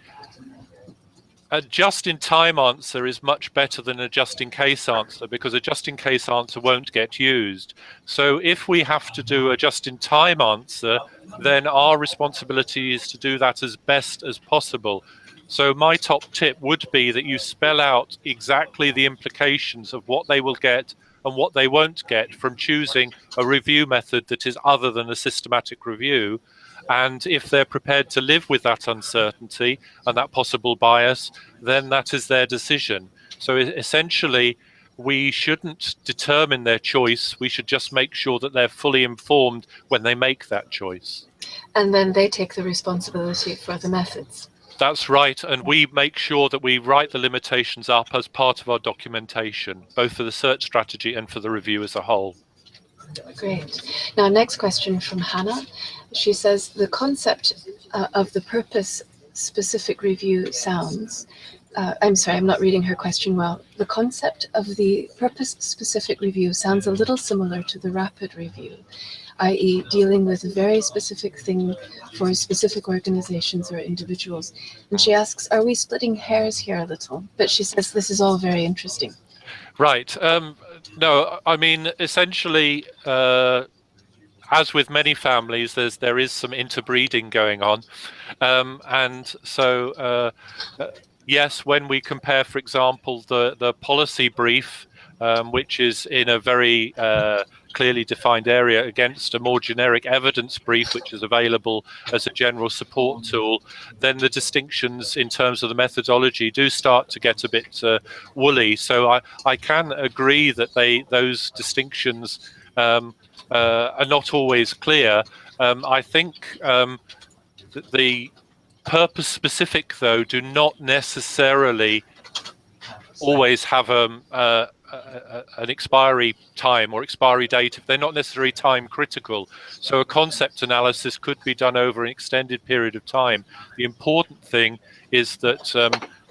a just-in-time answer is much better than a just-in-case answer, because a just-in-case answer won't get used. So if we have to do a just-in-time answer, then our responsibility is to do that as best as possible. So my top tip would be that you spell out exactly the implications of what they will get and what they won't get from choosing a review method that is other than a systematic review. And if they're prepared to live with that uncertainty and that possible bias, then that is their decision. So essentially, we shouldn't determine their choice. We should just make sure that they're fully informed when they make that choice. And then they take the responsibility for the methods. That's right. And we make sure that we write the limitations up as part of our documentation, both for the search strategy and for the review as a whole. Great. Now, next question from Hannah. She says, the concept of the purpose-specific review sounds, I'm sorry, I'm not reading her question well. The concept of the purpose-specific review sounds a little similar to the rapid review, i.e. dealing with a very specific thing for specific organizations or individuals. And she asks, are we splitting hairs here a little? But she says this is all very interesting. Right. No, I mean, essentially, as with many families, there is some interbreeding going on. And so, yes, when we compare, for example, the policy brief, which is in a very clearly defined area, against a more generic evidence brief, which is available as a general support tool, then the distinctions in terms of the methodology do start to get a bit woolly. So I can agree that those distinctions are not always clear. I think the purpose specific, though, do not necessarily always have an expiry time or expiry date if they're not necessarily time critical. So a concept analysis could be done over an extended period of time. The important thing is that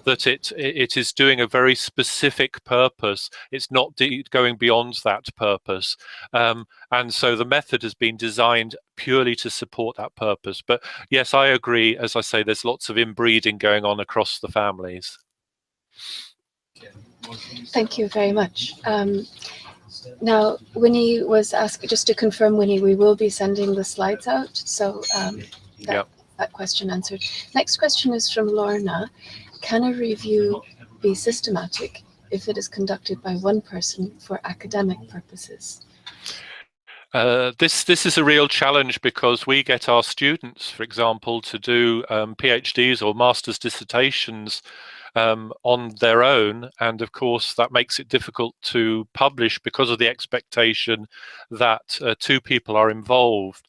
that it is doing a very specific purpose. It's not going beyond that purpose. And so the method has been designed purely to support that purpose. But yes, I agree. As I say, there's lots of inbreeding going on across the families. Thank you very much. Now, Winnie was asked, just to confirm, Winnie, we will be sending the slides out. So that question answered. Next question is from Lorna. Can a review be systematic if it is conducted by one person for academic purposes? This is a real challenge, because we get our students, for example, to do PhDs or master's dissertations on their own, and of course that makes it difficult to publish because of the expectation that two people are involved.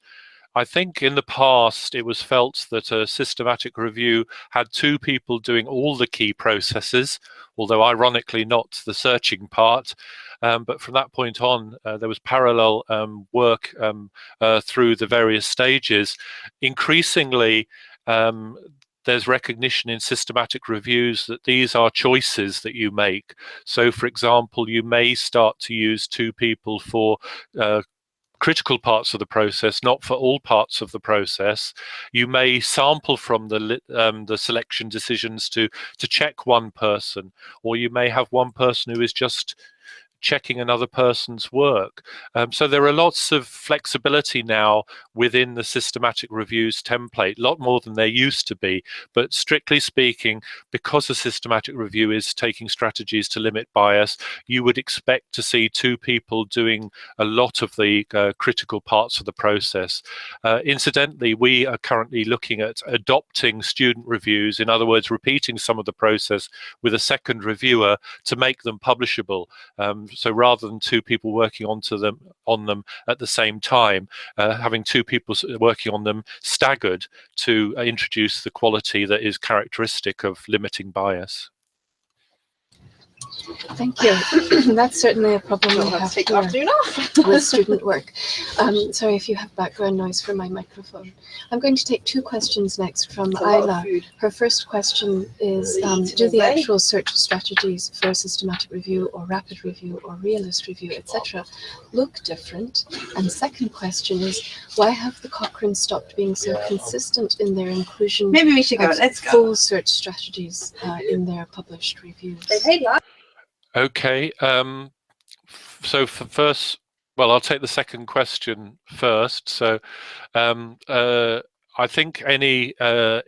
I think in the past it was felt that a systematic review had two people doing all the key processes, although ironically not the searching part. But from that point on, there was parallel work through the various stages. Increasingly, there's recognition in systematic reviews that these are choices that you make. So, for example, you may start to use two people for critical parts of the process, not for all parts of the process. You may sample from the selection decisions to check one person, or you may have one person who is just checking another person's work. So there are lots of flexibility now within the systematic reviews template, a lot more than there used to be. But strictly speaking, because a systematic review is taking strategies to limit bias, you would expect to see two people doing a lot of the critical parts of the process. Incidentally, we are currently looking at adopting student reviews, in other words, repeating some of the process with a second reviewer to make them publishable. So rather than two people working on them at the same time, having two people working on them staggered to introduce the quality that is characteristic of limiting bias. Thank you. That's certainly a problem we have here with student work. Sorry if you have background noise from my microphone. I'm going to take two questions next from Isla. Her first question is, do the actual search strategies for systematic review or rapid review or realist review, etc., look different? And second question is, why have the Cochrane stopped being so consistent in their inclusion of full search strategies in their published reviews? Okay, so first, well, I'll take the second question first. So I think any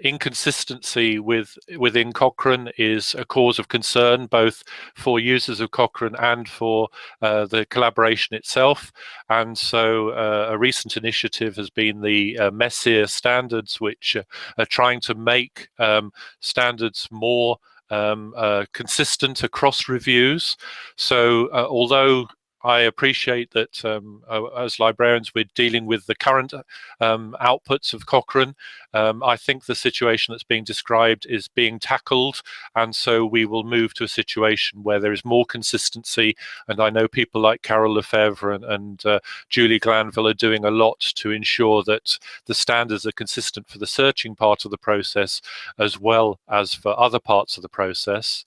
inconsistency within Cochrane is a cause of concern, both for users of Cochrane and for the collaboration itself. And so a recent initiative has been the Messier standards, which are trying to make standards more consistent across reviews. So although I appreciate that as librarians we're dealing with the current outputs of Cochrane, I think the situation that's being described is being tackled, and so we will move to a situation where there is more consistency. And I know people like Carol Lefebvre and Julie Glanville are doing a lot to ensure that the standards are consistent for the searching part of the process as well as for other parts of the process.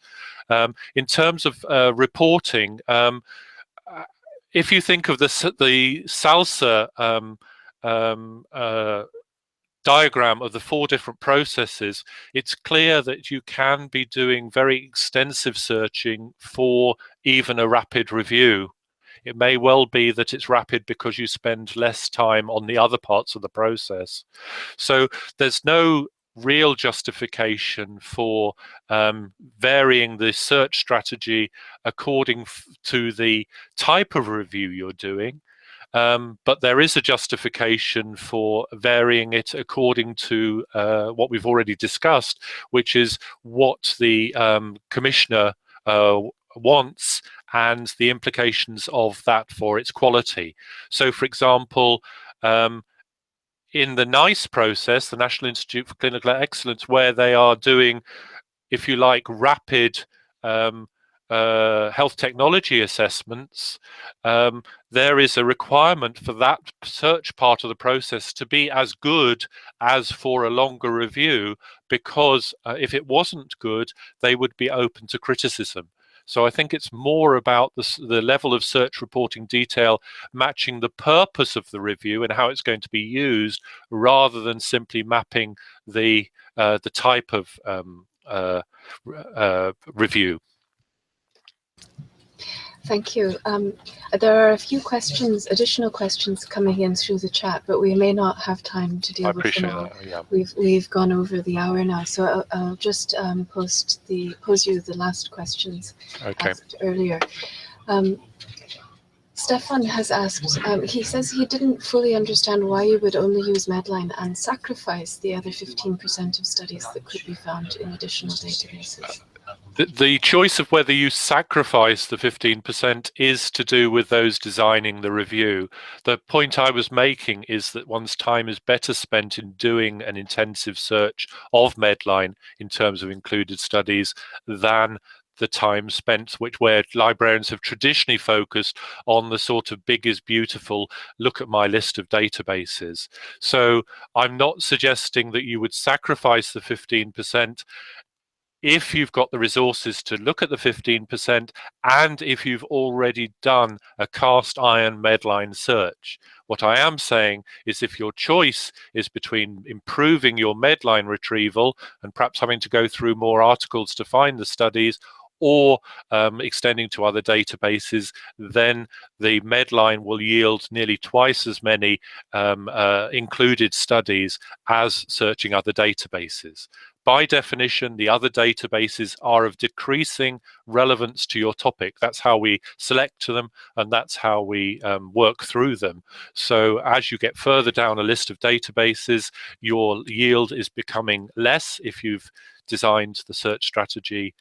In terms of reporting, if you think of the SALSA diagram of the four different processes, it's clear that you can be doing very extensive searching for even a rapid review. It may well be that it's rapid because you spend less time on the other parts of the process. So there's no real justification for varying the search strategy according to the type of review you're doing. But there is a justification for varying it according to what we've already discussed, which is what the commissioner wants and the implications of that for its quality. So, for example, in the NICE process, the National Institute for Clinical Excellence, where they are doing, if you like, rapid health technology assessments, there is a requirement for that search part of the process to be as good as for a longer review, because if it wasn't good, they would be open to criticism. So I think it's more about the level of search reporting detail matching the purpose of the review and how it's going to be used, rather than simply mapping the type of review. Thank you. There are a few questions, additional questions coming in through the chat, but we may not have time to deal with them all. That, yeah. We've gone over the hour now, so I'll just pose you the last questions asked earlier. Stefan has asked, he says he didn't fully understand why you would only use Medline and sacrifice the other 15% of studies that could be found in additional databases. The choice of whether you sacrifice the 15% is to do with those designing the review. The point I was making is that one's time is better spent in doing an intensive search of Medline in terms of included studies than the time spent where librarians have traditionally focused on the sort of big is beautiful, look at my list of databases. So I'm not suggesting that you would sacrifice the 15% if you've got the resources to look at the 15%, and if you've already done a cast iron Medline search. What I am saying is, if your choice is between improving your Medline retrieval and perhaps having to go through more articles to find the studies, or extending to other databases, then the Medline will yield nearly twice as many included studies as searching other databases. By definition, the other databases are of decreasing relevance to your topic. That's how we select them, and that's how we work through them. So as you get further down a list of databases, your yield is becoming less if you've designed the search strategy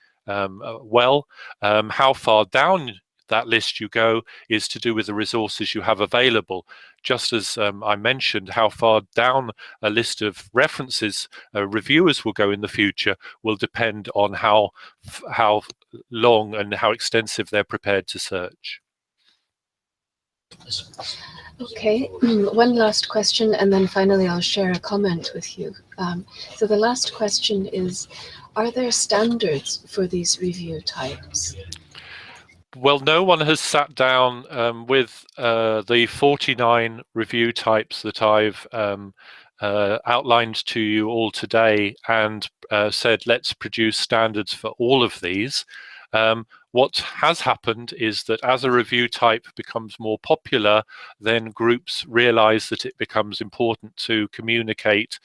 well. How far down that list you go is to do with the resources you have available. Just as I mentioned, how far down a list of references reviewers will go in the future will depend on how long and how extensive they're prepared to search. Okay, one last question, and then finally I'll share a comment with you. So the last question is, are there standards for these review types? Well, no one has sat down with the 49 review types that I've outlined to you all today and said, let's produce standards for all of these. What has happened is that as a review type becomes more popular, then groups realize that it becomes important to communicate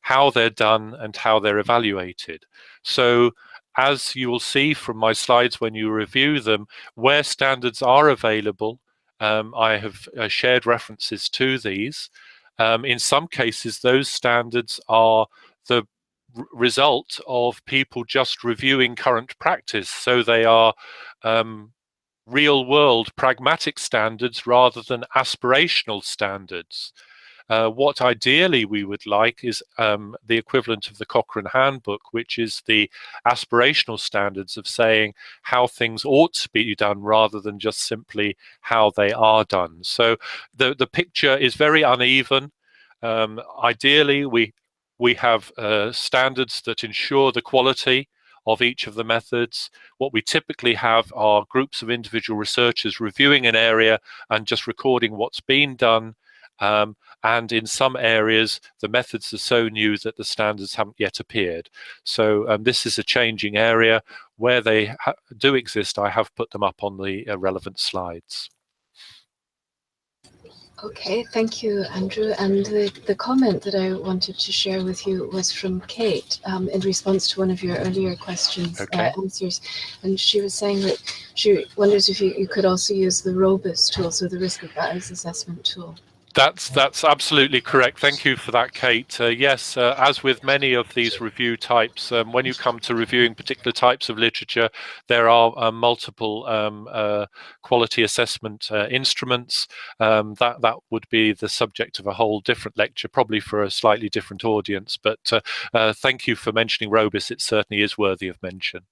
how they're done and how they're evaluated. So as you will see from my slides when you review them, where standards are available, I have shared references to these. In some cases, those standards are the result of people just reviewing current practice. So they are real-world pragmatic standards rather than aspirational standards. What ideally we would like is the equivalent of the Cochrane Handbook, which is the aspirational standards of saying how things ought to be done rather than just simply how they are done. So the picture is very uneven. Ideally, we have standards that ensure the quality of each of the methods. What we typically have are groups of individual researchers reviewing an area and just recording what's been done. And in some areas, the methods are so new that the standards haven't yet appeared. So this is a changing area. Where they do exist, I have put them up on the relevant slides. Okay, thank you, Andrew. And the comment that I wanted to share with you was from Kate in response to one of your earlier questions, answers. And she was saying that she wonders if you could also use the ROBUS tool, so the risk of bias assessment tool. That's absolutely correct. Thank you for that, Kate. Yes, as with many of these review types, when you come to reviewing particular types of literature, there are multiple quality assessment instruments. That would be the subject of a whole different lecture, probably for a slightly different audience. But thank you for mentioning ROBUS. It certainly is worthy of mention.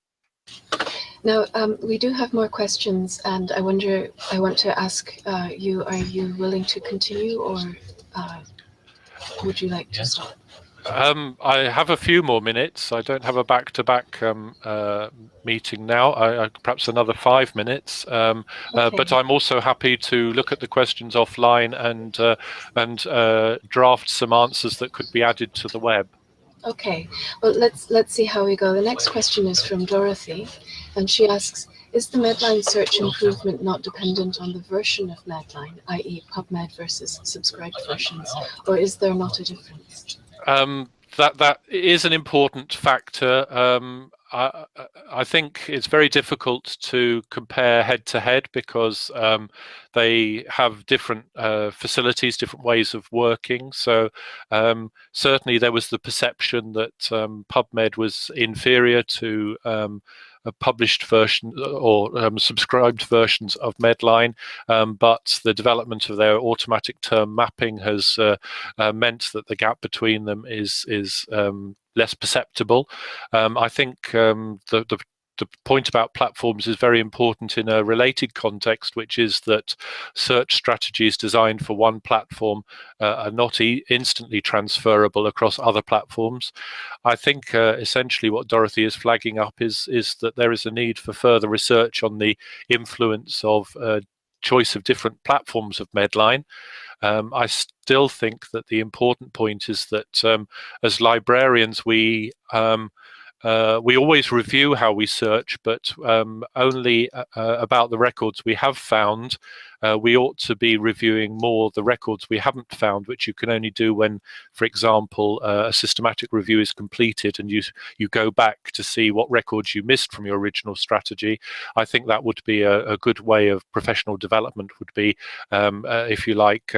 Now, we do have more questions, and I want to ask you, are you willing to continue, or would you like to stop? I have a few more minutes. I don't have a back-to-back meeting now. Perhaps another 5 minutes. Okay. But I'm also happy to look at the questions offline and draft some answers that could be added to the web. Okay. Well, let's see how we go. The next question is from Dorothy, and she asks, is the Medline search improvement not dependent on the version of Medline, i.e. PubMed versus subscribed versions, or is there not a difference? That is an important factor. I think it's very difficult to compare head to head because they have different facilities, different ways of working. So certainly there was the perception that PubMed was inferior to a published version or subscribed versions of Medline, but the development of their automatic term mapping has meant that the gap between them is less perceptible. I think the point about platforms is very important in a related context, which is that search strategies designed for one platform are not instantly transferable across other platforms. I think essentially what Dorothy is flagging up is that there is a need for further research on the influence of choice of different platforms of Medline. I still think that the important point is that as librarians, we always review how we search, but only about the records we have found. We ought to be reviewing more the records we haven't found, which you can only do when, for example, a systematic review is completed and you go back to see what records you missed from your original strategy. I think that would be a good way of professional development, would be, if you like,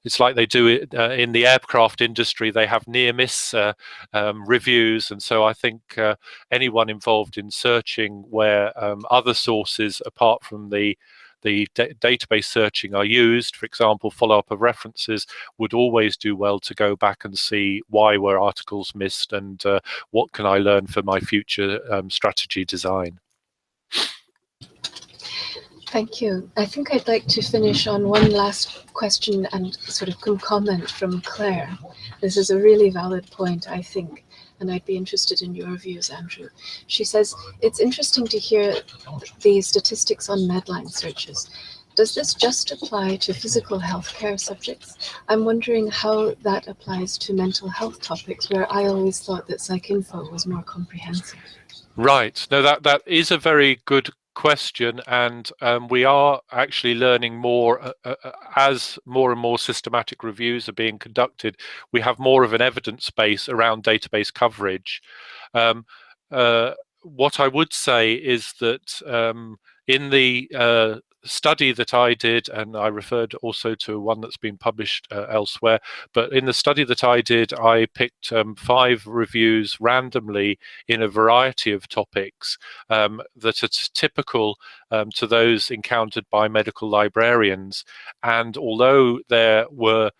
it's like they do it in the aircraft industry. They have near-miss reviews, and so I think anyone involved in searching where other sources apart from the database searching are used, for example, follow-up of references, would always do well to go back and see why were articles missed and what can I learn for my future strategy design. Thank you. I think I'd like to finish on one last question and sort of comment from Claire. This is a really valid point, I think, and I'd be interested in your views, Andrew. She says, it's interesting to hear the statistics on Medline searches. Does this just apply to physical healthcare subjects? I'm wondering how that applies to mental health topics, where I always thought that PsycInfo was more comprehensive. Right. No, that is a very good question, and we are actually learning more as more and more systematic reviews are being conducted. We have more of an evidence base around database coverage. What I would say is that in the study that I did, and I referred also to one that's been published elsewhere, but in the study that I did, I picked 5 reviews randomly in a variety of topics that are typical to those encountered by medical librarians. And although there were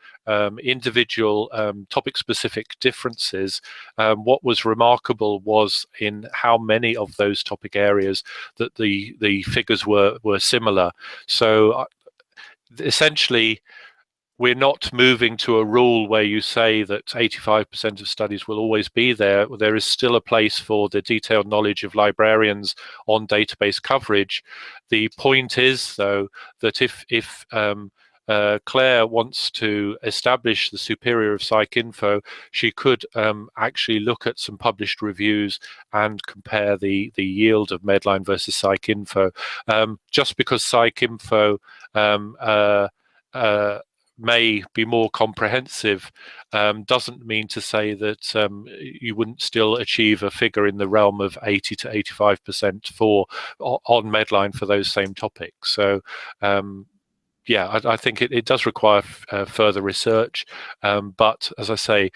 individual topic-specific differences, what was remarkable was in how many of those topic areas that the figures were similar. So essentially, we're not moving to a rule where you say that 85% of studies will always be there. There is still a place for the detailed knowledge of librarians on database coverage. The point is, though, that if Claire wants to establish the superior of PsycInfo, she could actually look at some published reviews and compare the yield of Medline versus PsycInfo. Just because PsycInfo may be more comprehensive doesn't mean to say that you wouldn't still achieve a figure in the realm of 80 to 85% on Medline for those same topics. So yeah, I think it does require further research, but as I say,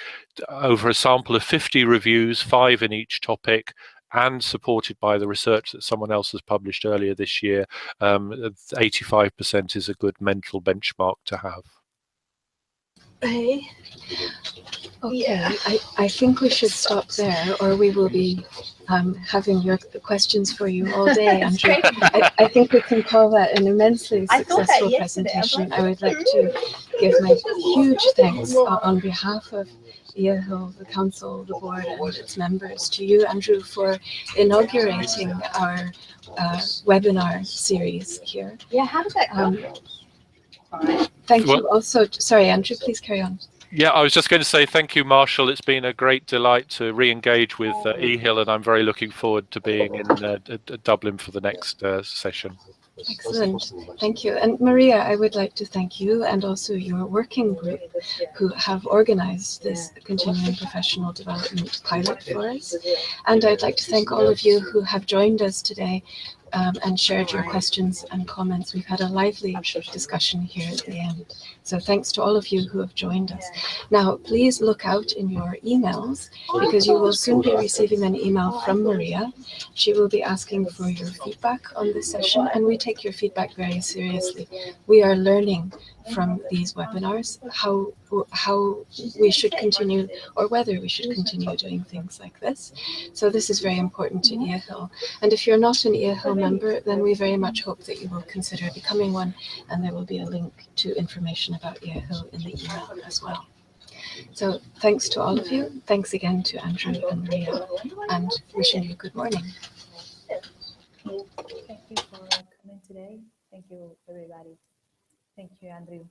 over a sample of 50 reviews, 5 in each topic, and supported by the research that someone else has published earlier this year, 85% is a good mental benchmark to have. Okay, yeah. I think we should stop there, or we will be having your questions for you all day, Andrew. I think we can call that an immensely successful presentation. I would like to give my huge thanks on behalf of EAHIL, the Council, the Board, and its members to you, Andrew, for inaugurating our webinar series here. Yeah, how does that go? Thank you also. Sorry, Andrew, please carry on. Yeah, I was just going to say thank you, Marshall. It's been a great delight to re-engage with EAHIL, and I'm very looking forward to being in Dublin for the next session. Excellent, thank you. And Maria, I would like to thank you and also your working group who have organized this continuing professional development pilot for us. And I'd like to thank all of you who have joined us today and shared your questions and comments. We've had a lively discussion here at the end. So thanks to all of you who have joined us. Now, please look out in your emails because you will soon be receiving an email from Maria. She will be asking for your feedback on this session, and we take your feedback very seriously. We are learning from these webinars how we should continue, or whether we should continue doing things like this. So this is very important to EAHIL. And if you're not an EAHIL member, then we very much hope that you will consider becoming one, and there will be a link to information about EAHIL in the email as well. So thanks to all of you. Thanks again to Andrew and Maria, and wishing you good morning. Thank you for coming today. Thank you, everybody. Thank you, Andrew.